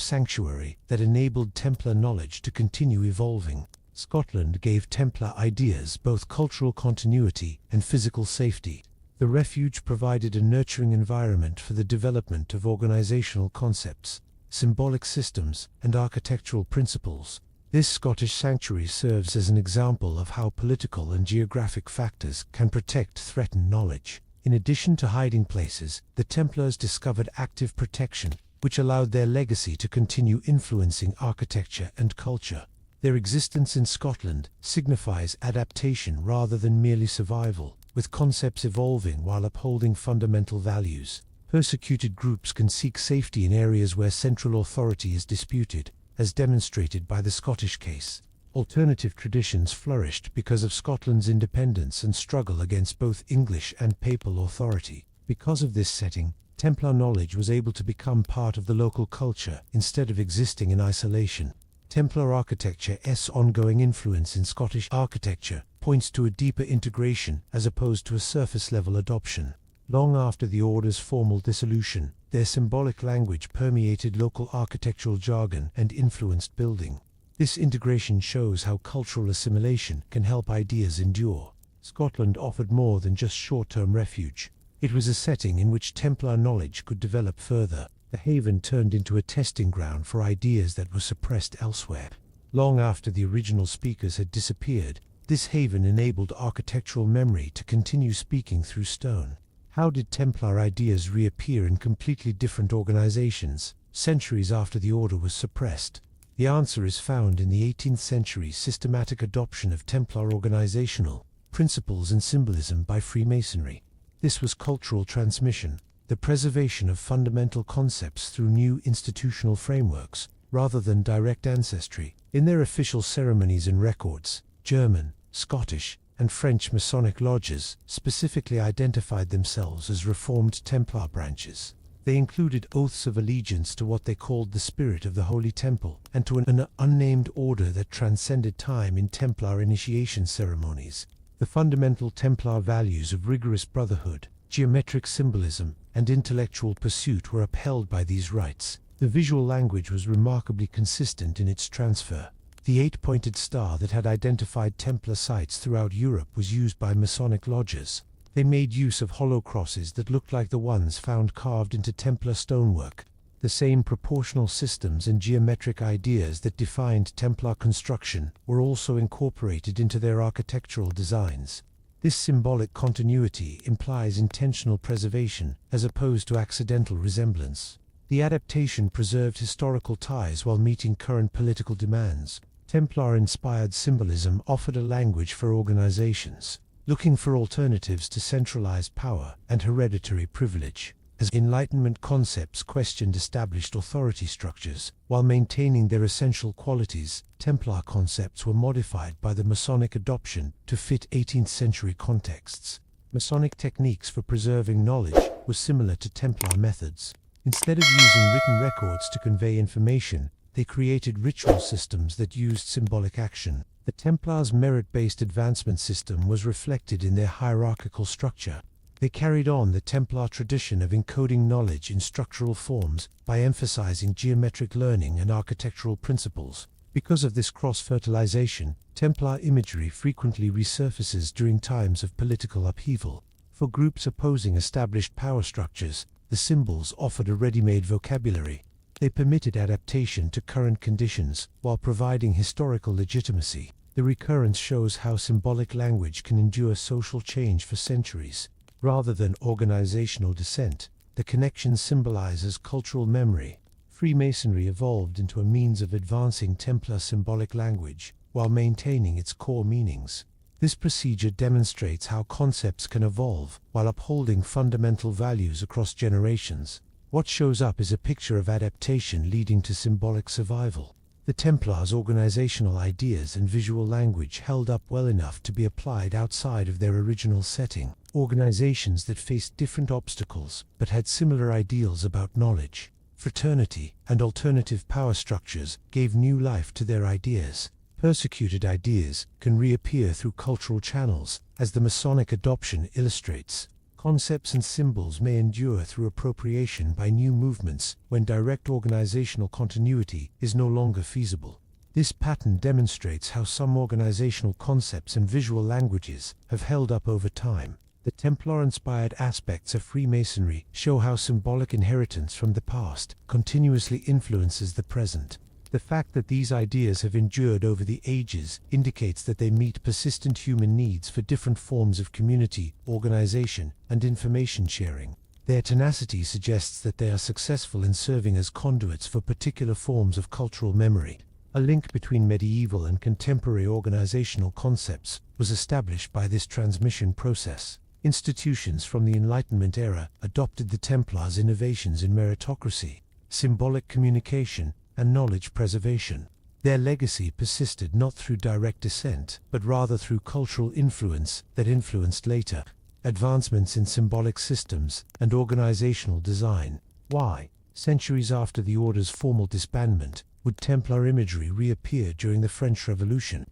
sanctuary that enabled Templar knowledge to continue evolving. Scotland gave Templar ideas both cultural continuity and physical safety. The refuge provided a nurturing environment for the development of organizational concepts, symbolic systems, and architectural principles. This Scottish sanctuary serves as an example of how political and geographic factors can protect threatened knowledge. In addition to hiding places, the Templars discovered active protection, which allowed their legacy to continue influencing architecture and culture. Their existence in Scotland signifies adaptation rather than merely survival, with concepts evolving while upholding fundamental values. Persecuted groups can seek safety in areas where central authority is disputed, as demonstrated by the Scottish case. Alternative traditions flourished because of Scotland's independence and struggle against both English and papal authority. Because of this setting, Templar knowledge was able to become part of the local culture instead of existing in isolation. Templar architecture's ongoing influence in Scottish architecture points to a deeper integration as opposed to a surface-level adoption. Long after the order's formal dissolution, their symbolic language permeated local architectural jargon and influenced building. This integration shows how cultural assimilation can help ideas endure. Scotland offered more than just short-term refuge. It was a setting in which Templar knowledge could develop further. The haven turned into a testing ground for ideas that were suppressed elsewhere. Long after the original speakers had disappeared, this haven enabled architectural memory to continue speaking through stone. How did Templar ideas reappear in completely different organizations, centuries after the order was suppressed? The answer is found in the 18th century's systematic adoption of Templar organizational principles and symbolism by Freemasonry. This was cultural transmission, the preservation of fundamental concepts through new institutional frameworks, rather than direct ancestry. In their official ceremonies and records, German, Scottish, and French Masonic lodges specifically identified themselves as Reformed Templar branches. They included oaths of allegiance to what they called the spirit of the Holy Temple, and to an unnamed order that transcended time in Templar initiation ceremonies. The fundamental Templar values of rigorous brotherhood, geometric symbolism, and intellectual pursuit were upheld by these rites. The visual language was remarkably consistent in its transfer. The 8-pointed star that had identified Templar sites throughout Europe was used by Masonic lodges. They made use of hollow crosses that looked like the ones found carved into Templar stonework. The same proportional systems and geometric ideas that defined Templar construction were also incorporated into their architectural designs. This symbolic continuity implies intentional preservation as opposed to accidental resemblance. The adaptation preserved historical ties while meeting current political demands. Templar-inspired symbolism offered a language for organizations looking for alternatives to centralized power and hereditary privilege. as Enlightenment concepts questioned established authority structures. While maintaining their essential qualities, Templar concepts were modified by the Masonic adoption to fit 18th century contexts. Masonic techniques for preserving knowledge were similar to Templar methods. Instead of using written records to convey information, they created ritual systems that used symbolic action. The Templars' merit-based advancement system was reflected in their hierarchical structure. They carried on the Templar tradition of encoding knowledge in structural forms by emphasizing geometric learning and architectural principles. Because of this cross-fertilization, Templar imagery frequently resurfaces during times of political upheaval. For groups opposing established power structures, the symbols offered a ready-made vocabulary. They permitted adaptation to current conditions while providing historical legitimacy. The recurrence shows how symbolic language can endure social change for centuries. Rather than organizational dissent, the connection symbolizes cultural memory. Freemasonry evolved into a means of advancing Templar symbolic language while maintaining its core meanings. This procedure demonstrates how concepts can evolve while upholding fundamental values across generations. What shows up is a picture of adaptation leading to symbolic survival. The Templars' organizational ideas and visual language held up well enough to be applied outside of their original setting. Organizations that faced different obstacles but had similar ideals about knowledge, fraternity, and alternative power structures gave new life to their ideas. Persecuted ideas can reappear through cultural channels, as the Masonic adoption illustrates. Concepts and symbols may endure through appropriation by new movements when direct organizational continuity is no longer feasible. This pattern demonstrates how some organizational concepts and visual languages have held up over time. The Templar-inspired aspects of Freemasonry show how symbolic inheritance from the past continuously influences the present. The fact that these ideas have endured over the ages indicates that they meet persistent human needs for different forms of community, organization, and information sharing. Their tenacity suggests that they are successful in serving as conduits for particular forms of cultural memory. A link between medieval and contemporary organizational concepts was established by this transmission process. Institutions from the Enlightenment era adopted the Templars' innovations in meritocracy, symbolic communication, and knowledge preservation. Their legacy persisted not through direct descent, but rather through cultural influence that influenced later advancements in symbolic systems and organizational design. Why, centuries after the order's formal disbandment, would Templar imagery reappear during the French Revolution?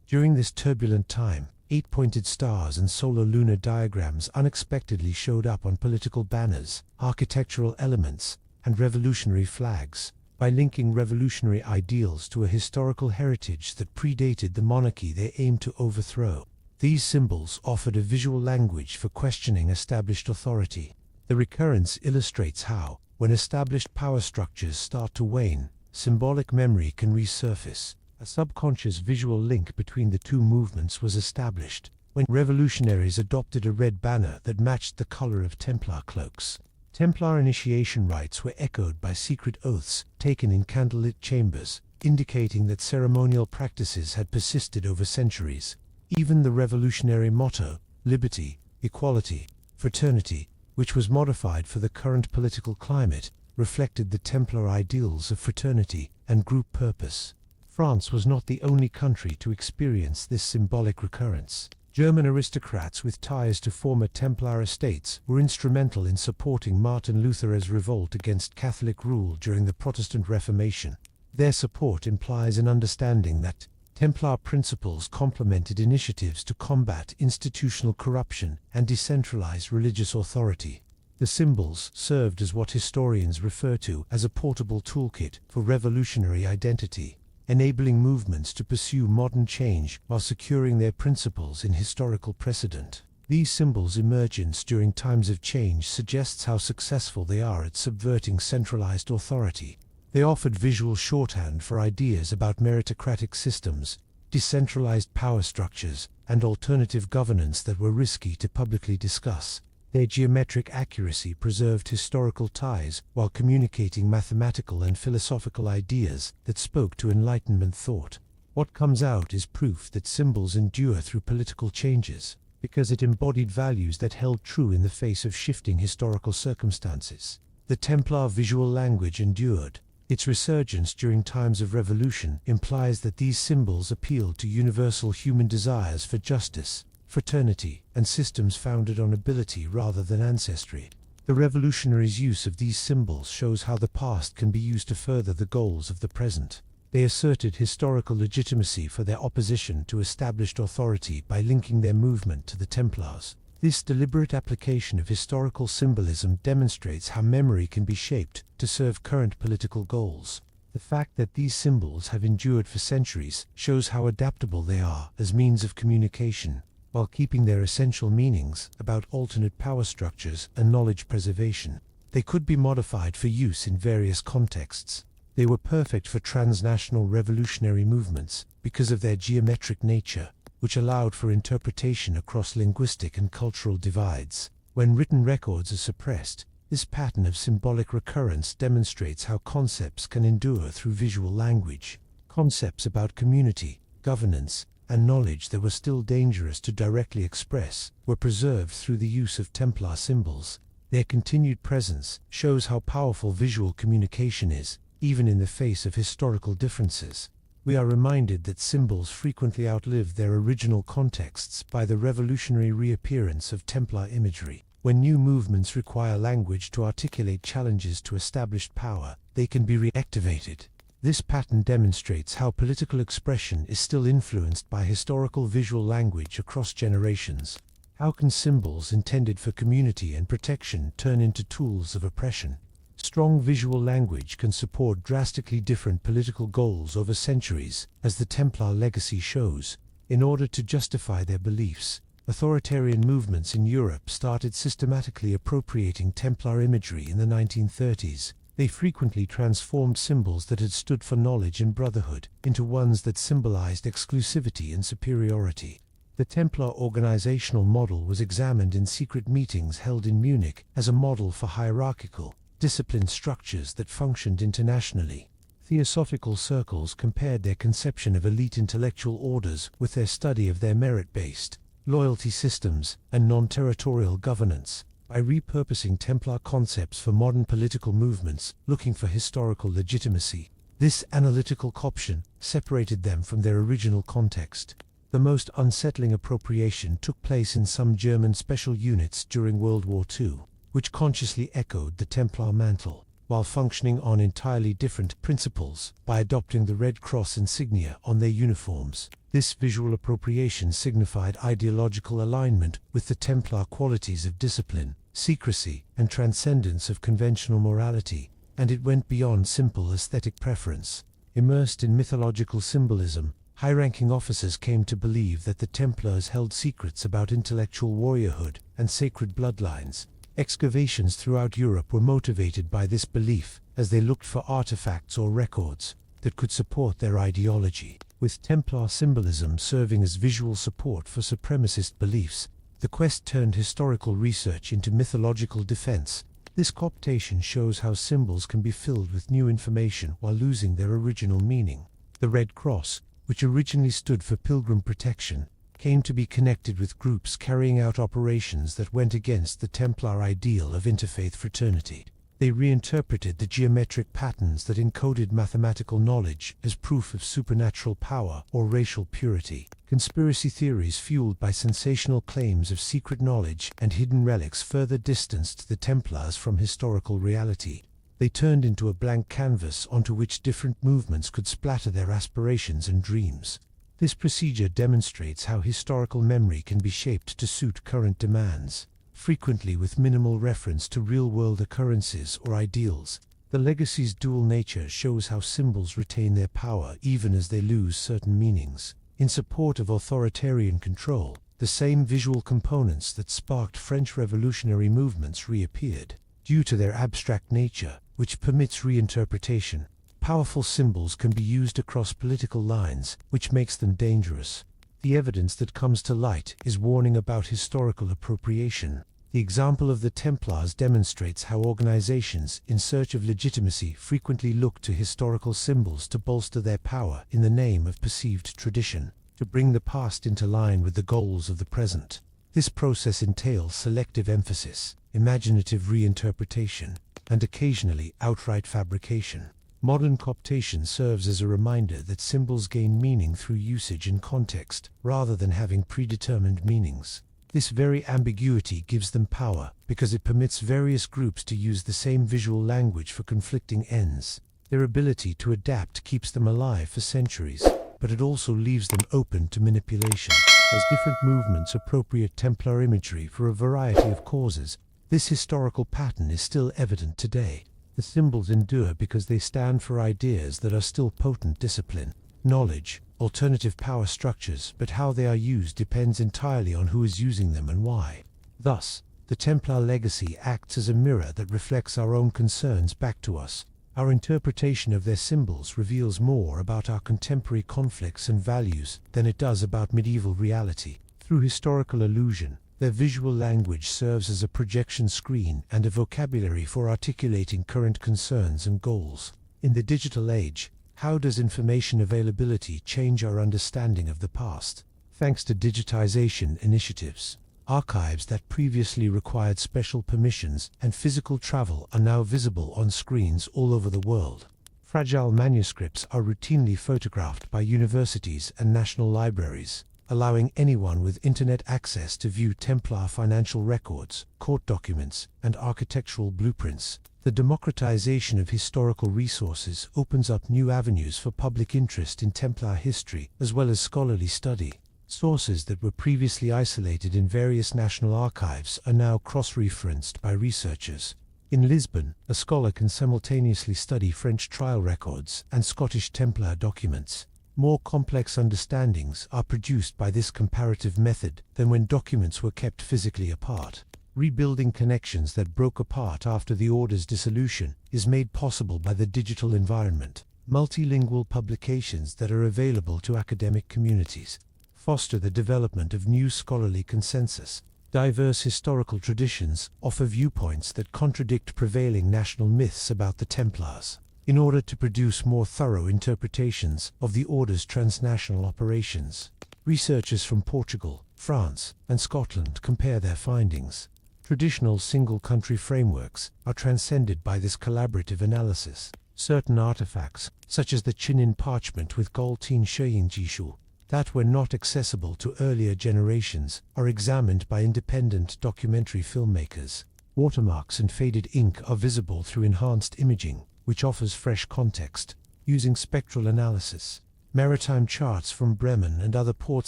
During this turbulent time, 8-pointed stars and solar-lunar diagrams unexpectedly showed up on political banners, architectural elements, and revolutionary flags. By linking revolutionary ideals to a historical heritage that predated the monarchy they aimed to overthrow, these symbols offered a visual language for questioning established authority. The recurrence illustrates how, when established power structures start to wane, symbolic memory can resurface. A subconscious visual link between the two movements was established when revolutionaries adopted a red banner that matched the color of Templar cloaks. Templar initiation rites were echoed by secret oaths taken in candlelit chambers, indicating that ceremonial practices had persisted over centuries. Even the revolutionary motto, liberty, equality, fraternity, which was modified for the current political climate, reflected the Templar ideals of fraternity and group purpose. France was not the only country to experience this symbolic recurrence. German aristocrats with ties to former Templar estates were instrumental in supporting Martin Luther's revolt against Catholic rule during the Protestant Reformation. Their support implies an understanding that Templar principles complemented initiatives to combat institutional corruption and decentralize religious authority. The symbols served as what historians refer to as a portable toolkit for revolutionary identity, enabling movements to pursue modern change while securing their principles in historical precedent. These symbols' emergence during times of change suggests how successful they are at subverting centralized authority. They offered visual shorthand for ideas about meritocratic systems, decentralized power structures, and alternative governance that were risky to publicly discuss. Their geometric accuracy preserved historical ties while communicating mathematical and philosophical ideas that spoke to Enlightenment thought. What comes out is proof that symbols endure through political changes. because it embodied values that held true in the face of shifting historical circumstances. The Templar visual language endured. Its resurgence during times of revolution implies that these symbols appealed to universal human desires for justice, fraternity, and systems founded on ability rather than ancestry. The revolutionaries' use of these symbols shows how the past can be used to further the goals of the present. They asserted historical legitimacy for their opposition to established authority by linking their movement to the Templars. This deliberate application of historical symbolism demonstrates how memory can be shaped to serve current political goals. The fact that these symbols have endured for centuries shows how adaptable they are as means of communication, while keeping their essential meanings about alternate power structures and knowledge preservation. They could be modified for use in various contexts. They were perfect for transnational revolutionary movements because of their geometric nature, which allowed for interpretation across linguistic and cultural divides. When written records are suppressed, this pattern of symbolic recurrence demonstrates how concepts can endure through visual language. Concepts about community, governance, and knowledge that were still dangerous to directly express were preserved through the use of Templar symbols. Their continued presence shows how powerful visual communication is, even in the face of historical differences. We are reminded that symbols frequently outlive their original contexts by the revolutionary reappearance of Templar imagery. When new movements require language to articulate challenges to established power, they can be reactivated. This pattern demonstrates how political expression is still influenced by historical visual language across generations. How can symbols intended for community and protection turn into tools of oppression? Strong visual language can support drastically different political goals over centuries, as the Templar legacy shows. In order to justify their beliefs, authoritarian movements in Europe started systematically appropriating Templar imagery in the 1930s. They frequently transformed symbols that had stood for knowledge and brotherhood into ones that symbolized exclusivity and superiority. The Templar organizational model was examined in secret meetings held in Munich as a model for hierarchical, disciplined structures that functioned internationally. Theosophical circles compared their conception of elite intellectual orders with their study of their merit-based, loyalty systems, and non-territorial governance. By repurposing Templar concepts for modern political movements looking for historical legitimacy, this analytical option separated them from their original context. The most unsettling appropriation took place in some German special units during World War II, which consciously echoed the Templar mantle, while functioning on entirely different principles by adopting the Red Cross insignia on their uniforms. This visual appropriation signified ideological alignment with the Templar qualities of discipline, secrecy, and transcendence of conventional morality, and it went beyond simple aesthetic preference. Immersed in mythological symbolism, high-ranking officers came to believe that the Templars held secrets about intellectual warriorhood and sacred bloodlines. Excavations throughout Europe were motivated by this belief, as they looked for artifacts or records that could support their ideology. With Templar symbolism serving as visual support for supremacist beliefs, the quest turned historical research into mythological defense. This cooptation shows how symbols can be filled with new information while losing their original meaning. The Red Cross, which originally stood for pilgrim protection, came to be connected with groups carrying out operations that went against the Templar ideal of interfaith fraternity. They reinterpreted the geometric patterns that encoded mathematical knowledge as proof of supernatural power or racial purity. Conspiracy theories fueled by sensational claims of secret knowledge and hidden relics further distanced the Templars from historical reality. They turned into a blank canvas onto which different movements could splatter their aspirations and dreams. This procedure demonstrates how historical memory can be shaped to suit current demands, frequently with minimal reference to real-world occurrences or ideals. The legacy's dual nature shows how symbols retain their power even as they lose certain meanings. In support of authoritarian control, the same visual components that sparked French revolutionary movements reappeared. Due to their abstract nature, which permits reinterpretation, powerful symbols can be used across political lines, which makes them dangerous. The evidence that comes to light is warning about historical appropriation. The example of the Templars demonstrates how organizations in search of legitimacy frequently look to historical symbols to bolster their power in the name of perceived tradition, to bring the past into line with the goals of the present. This process entails selective emphasis, imaginative reinterpretation, and occasionally outright fabrication. Modern cooptation serves as a reminder that symbols gain meaning through usage and context, rather than having predetermined meanings. This very ambiguity gives them power, because it permits various groups to use the same visual language for conflicting ends. Their ability to adapt keeps them alive for centuries, but it also leaves them open to manipulation. As different movements appropriate Templar imagery for a variety of causes, this historical pattern is still evident today. The symbols endure because they stand for ideas that are still potent: discipline, knowledge, alternative power structures, but how they are used depends entirely on who is using them and why. Thus, the Templar legacy acts as a mirror that reflects our own concerns back to us. Our interpretation of their symbols reveals more about our contemporary conflicts and values than it does about medieval reality. Through historical illusion, their visual language serves as a projection screen and a vocabulary for articulating current concerns and goals. In the digital age, how does information availability change our understanding of the past? Thanks to digitization initiatives, archives that previously required special permissions and physical travel are now visible on screens all over the world. Fragile manuscripts are routinely photographed by universities and national libraries, allowing anyone with internet access to view Templar financial records, court documents, and architectural blueprints. The democratization of historical resources opens up new avenues for public interest in Templar history, as well as scholarly study. Sources that were previously isolated in various national archives are now cross-referenced by researchers. In Lisbon, a scholar can simultaneously study French trial records and Scottish Templar documents. More complex understandings are produced by this comparative method than when documents were kept physically apart. Rebuilding connections that broke apart after the order's dissolution is made possible by the digital environment. Multilingual publications that are available to academic communities foster the development of new scholarly consensus. Diverse historical traditions offer viewpoints that contradict prevailing national myths about the Templars. In order to produce more thorough interpretations of the order's transnational operations, researchers from Portugal, France, and Scotland compare their findings. Traditional single-country frameworks are transcended by this collaborative analysis. Certain artifacts, such as the Chinin parchment with Goltin Sheyinjishu, that were not accessible to earlier generations, are examined by independent documentary filmmakers. Watermarks and faded ink are visible through enhanced imaging, which offers fresh context. Using spectral analysis, maritime charts from Bremen and other port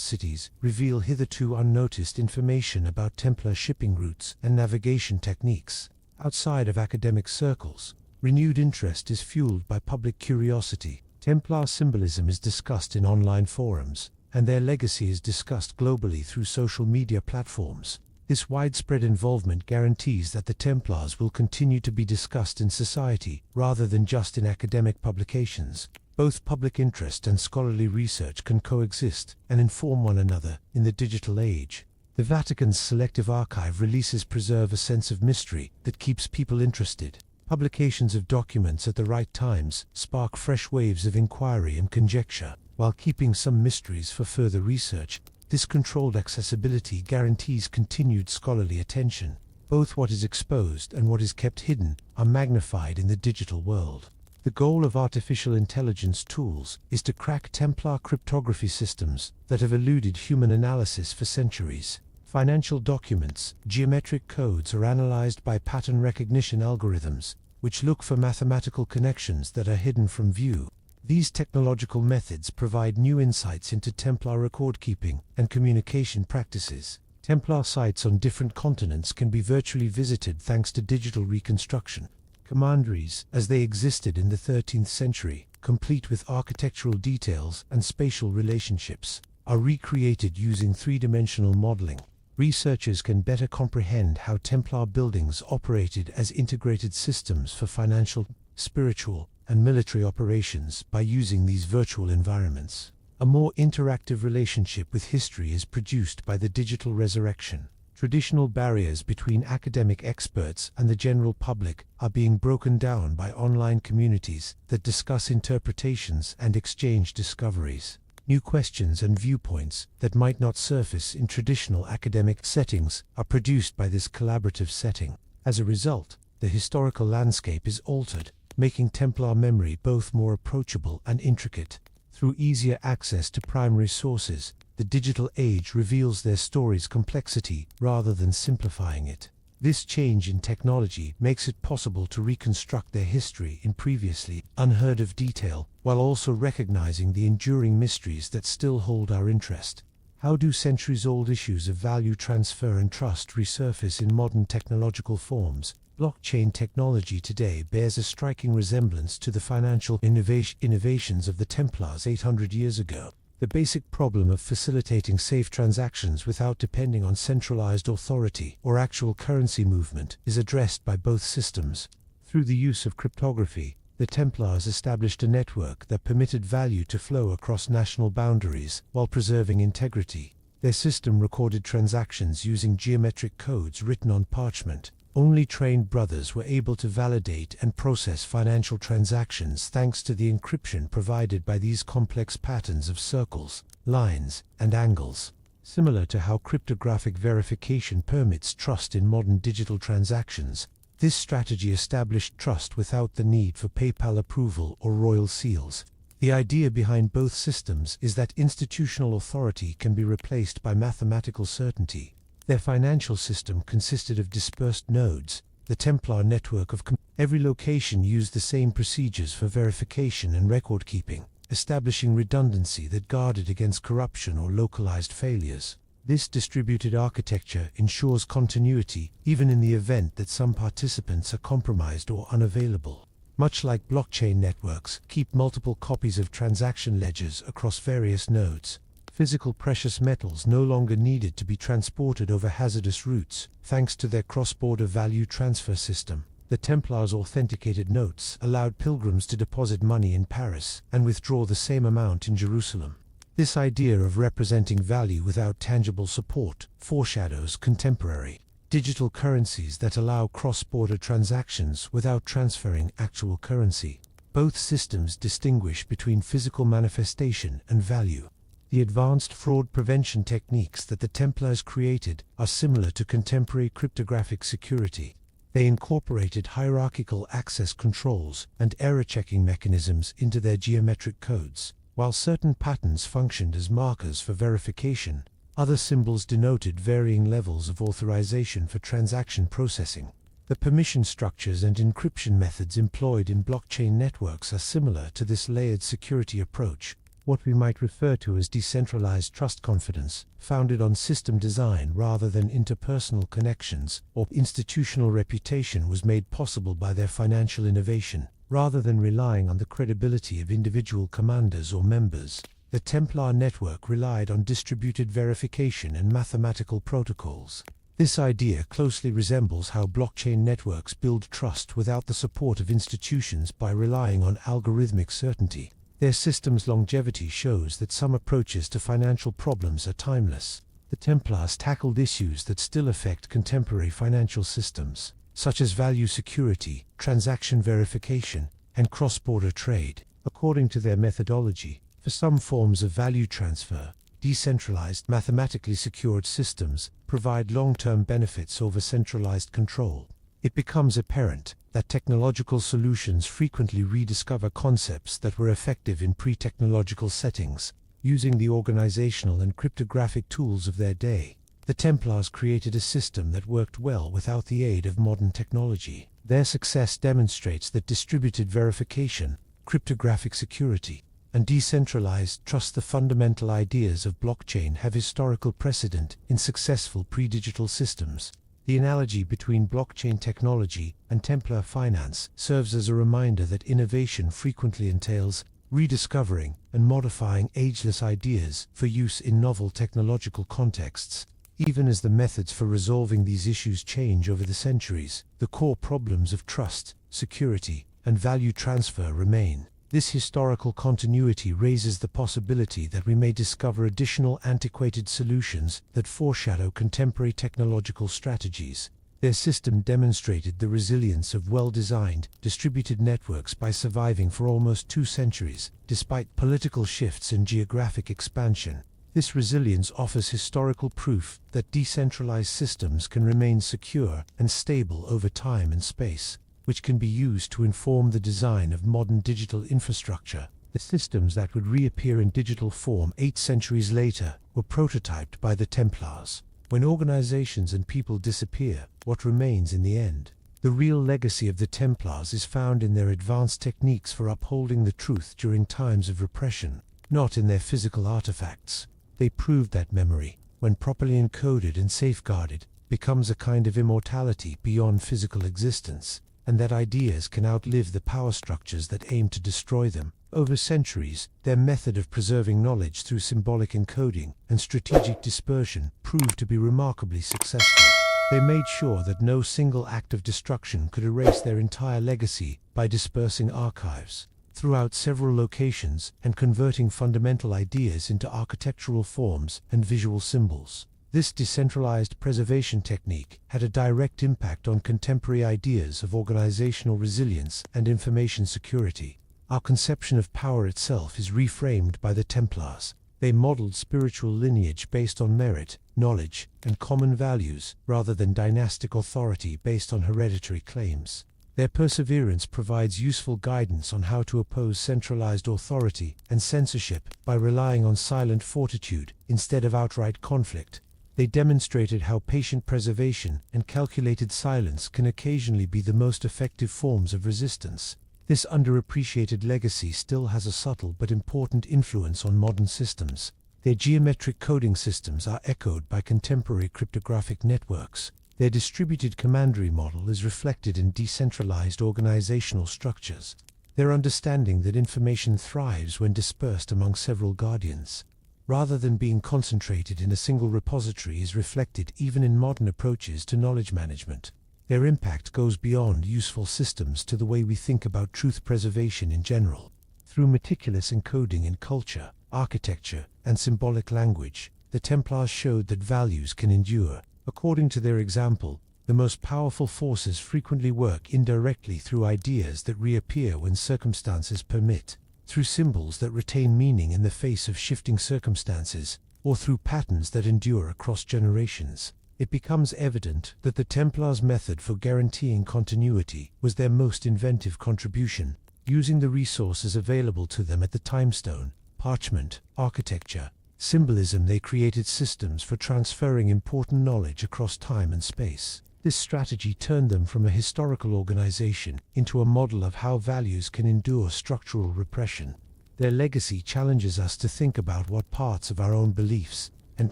cities reveal hitherto unnoticed information about Templar shipping routes and navigation techniques. Outside of academic circles, renewed interest is fueled by public curiosity. Templar symbolism is discussed in online forums, and their legacy is discussed globally through social media platforms. This widespread involvement guarantees that the Templars will continue to be discussed in society, rather than just in academic publications. Both public interest and scholarly research can coexist and inform one another in the digital age. The Vatican's selective archive releases preserve a sense of mystery that keeps people interested. Publications of documents at the right times spark fresh waves of inquiry and conjecture, while keeping some mysteries for further research. This controlled accessibility guarantees continued scholarly attention. Both what is exposed and what is kept hidden are magnified in the digital world. The goal of artificial intelligence tools is to crack Templar cryptography systems that have eluded human analysis for centuries. Financial documents, geometric codes are analyzed by pattern recognition algorithms, which look for mathematical connections that are hidden from view. These technological methods provide new insights into Templar record-keeping and communication practices. Templar sites on different continents can be virtually visited thanks to digital reconstruction. Commanderies, as they existed in the 13th century, complete with architectural details and spatial relationships, are recreated using three-dimensional modeling. Researchers can better comprehend how Templar buildings operated as integrated systems for financial, spiritual, and military operations by using these virtual environments. A more interactive relationship with history is produced by the digital resurrection. Traditional barriers between academic experts and the general public are being broken down by online communities that discuss interpretations and exchange discoveries. New questions and viewpoints that might not surface in traditional academic settings are produced by this collaborative setting. As a result, the historical landscape is altered, making Templar memory both more approachable and intricate. Through easier access to primary sources, the digital age reveals their story's complexity rather than simplifying it. This change in technology makes it possible to reconstruct their history in previously unheard-of detail, while also recognizing the enduring mysteries that still hold our interest. How do centuries-old issues of value transfer and trust resurface in modern technological forms? Blockchain technology today bears a striking resemblance to the financial innovations of the Templars 800 years ago. The basic problem of facilitating safe transactions without depending on centralized authority or actual currency movement is addressed by both systems. Through the use of cryptography, the Templars established a network that permitted value to flow across national boundaries while preserving integrity. Their system recorded transactions using geometric codes written on parchment. Only trained brothers were able to validate and process financial transactions thanks to the encryption provided by these complex patterns of circles, lines, and angles. Similar to how cryptographic verification permits trust in modern digital transactions, this strategy established trust without the need for PayPal approval or royal seals. The idea behind both systems is that institutional authority can be replaced by mathematical certainty. Their financial system consisted of dispersed nodes. The Templar network of every location used the same procedures for verification and record keeping, establishing redundancy that guarded against corruption or localized failures. This distributed architecture ensures continuity even in the event that some participants are compromised or unavailable. Much like blockchain networks, keep multiple copies of transaction ledgers across various nodes. Physical precious metals no longer needed to be transported over hazardous routes, thanks to their cross-border value transfer system. The Templars' authenticated notes allowed pilgrims to deposit money in Paris and withdraw the same amount in Jerusalem. This idea of representing value without tangible support foreshadows contemporary digital currencies that allow cross-border transactions without transferring actual currency. Both systems distinguish between physical manifestation and value. The advanced fraud prevention techniques that the Templars created are similar to contemporary cryptographic security. They incorporated hierarchical access controls and error-checking mechanisms into their geometric codes. While certain patterns functioned as markers for verification, other symbols denoted varying levels of authorization for transaction processing. The permission structures and encryption methods employed in blockchain networks are similar to this layered security approach. What we might refer to as decentralized trust confidence, founded on system design rather than interpersonal connections, or institutional reputation was made possible by their financial innovation, rather than relying on the credibility of individual commanders or members. The Templar network relied on distributed verification and mathematical protocols. This idea closely resembles how blockchain networks build trust without the support of institutions by relying on algorithmic certainty. Their system's longevity shows that some approaches to financial problems are timeless. The Templars tackled issues that still affect contemporary financial systems, such as value security, transaction verification, and cross-border trade. According to their methodology, for some forms of value transfer, decentralized, mathematically secured systems provide long-term benefits over centralized control. It becomes apparent that technological solutions frequently rediscover concepts that were effective in pre-technological settings. Using the organizational and cryptographic tools of their day, the Templars created a system that worked well without the aid of modern technology. Their success demonstrates that distributed verification, cryptographic security, and decentralized trust, the fundamental ideas of blockchain, have historical precedent in successful pre-digital systems. The analogy between blockchain technology and Templar finance serves as a reminder that innovation frequently entails rediscovering and modifying ageless ideas for use in novel technological contexts. Even as the methods for resolving these issues change over the centuries, the core problems of trust, security, and value transfer remain. This historical continuity raises the possibility that we may discover additional antiquated solutions that foreshadow contemporary technological strategies. Their system demonstrated the resilience of well-designed, distributed networks by surviving for almost 2 centuries, despite political shifts and geographic expansion. This resilience offers historical proof that decentralized systems can remain secure and stable over time and space, which can be used to inform the design of modern digital infrastructure. The systems that would reappear in digital form 8 centuries later were prototyped by the Templars. When organizations and people disappear, what remains in the end? The real legacy of the Templars is found in their advanced techniques for upholding the truth during times of repression, not in their physical artifacts. They proved that memory, when properly encoded and safeguarded, becomes a kind of immortality beyond physical existence, and that ideas can outlive the power structures that aim to destroy them. Over centuries, their method of preserving knowledge through symbolic encoding and strategic dispersion proved to be remarkably successful. They made sure that no single act of destruction could erase their entire legacy by dispersing archives throughout several locations and converting fundamental ideas into architectural forms and visual symbols. This decentralized preservation technique had a direct impact on contemporary ideas of organizational resilience and information security. Our conception of power itself is reframed by the Templars. They modeled spiritual lineage based on merit, knowledge, and common values, rather than dynastic authority based on hereditary claims. Their perseverance provides useful guidance on how to oppose centralized authority and censorship by relying on silent fortitude instead of outright conflict. They demonstrated how patient preservation and calculated silence can occasionally be the most effective forms of resistance. This underappreciated legacy still has a subtle but important influence on modern systems. Their geometric coding systems are echoed by contemporary cryptographic networks. Their distributed commandery model is reflected in decentralized organizational structures. Their understanding that information thrives when dispersed among several guardians, rather than being concentrated in a single repository, is reflected even in modern approaches to knowledge management. Their impact goes beyond useful systems to the way we think about truth preservation in general. Through meticulous encoding in culture, architecture, and symbolic language, the Templars showed that values can endure. According to their example, the most powerful forces frequently work indirectly through ideas that reappear when circumstances permit, through symbols that retain meaning in the face of shifting circumstances, or through patterns that endure across generations. It becomes evident that the Templars' method for guaranteeing continuity was their most inventive contribution, using the resources available to them at the timestone, parchment, architecture, symbolism. They created systems for transferring important knowledge across time and space. This strategy turned them from a historical organization into a model of how values can endure structural repression. Their legacy challenges us to think about what parts of our own beliefs and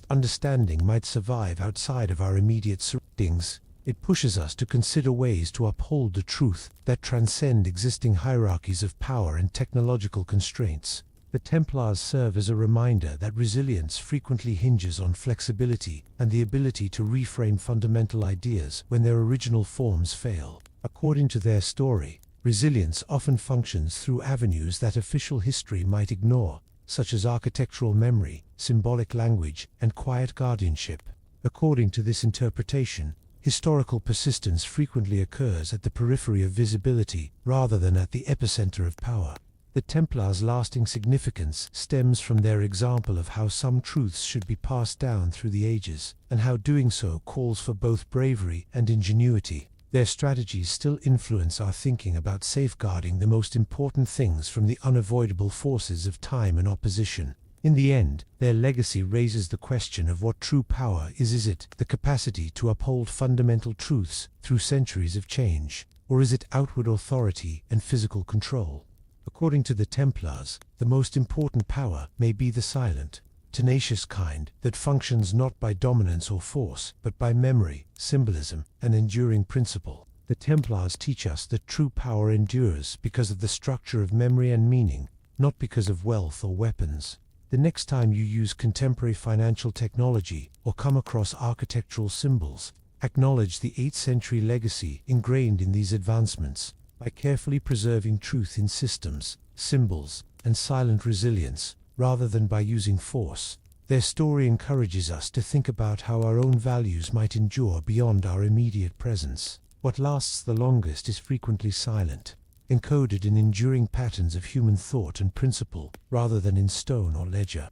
understanding might survive outside of our immediate surroundings. It pushes us to consider ways to uphold the truth that transcend existing hierarchies of power and technological constraints. The Templars serve as a reminder that resilience frequently hinges on flexibility and the ability to reframe fundamental ideas when their original forms fail. According to their story, resilience often functions through avenues that official history might ignore, such as architectural memory, symbolic language, and quiet guardianship. According to this interpretation, historical persistence frequently occurs at the periphery of visibility rather than at the epicenter of power. The Templars' lasting significance stems from their example of how some truths should be passed down through the ages, and how doing so calls for both bravery and ingenuity. Their strategies still influence our thinking about safeguarding the most important things from the unavoidable forces of time and opposition. In the end, their legacy raises the question of what true power is. Is it the capacity to uphold fundamental truths through centuries of change, or is it outward authority and physical control? According to the Templars, the most important power may be the silent, tenacious kind that functions not by dominance or force, but by memory, symbolism, and enduring principle. The Templars teach us that true power endures because of the structure of memory and meaning, not because of wealth or weapons. The next time you use contemporary financial technology or come across architectural symbols, acknowledge the 8th century legacy ingrained in these advancements. By carefully preserving truth in systems, symbols, and silent resilience, rather than by using force, Their story encourages us to think about how our own values might endure beyond our immediate presence. What lasts the longest is frequently silent, encoded in enduring patterns of human thought and principle, rather than in stone or ledger.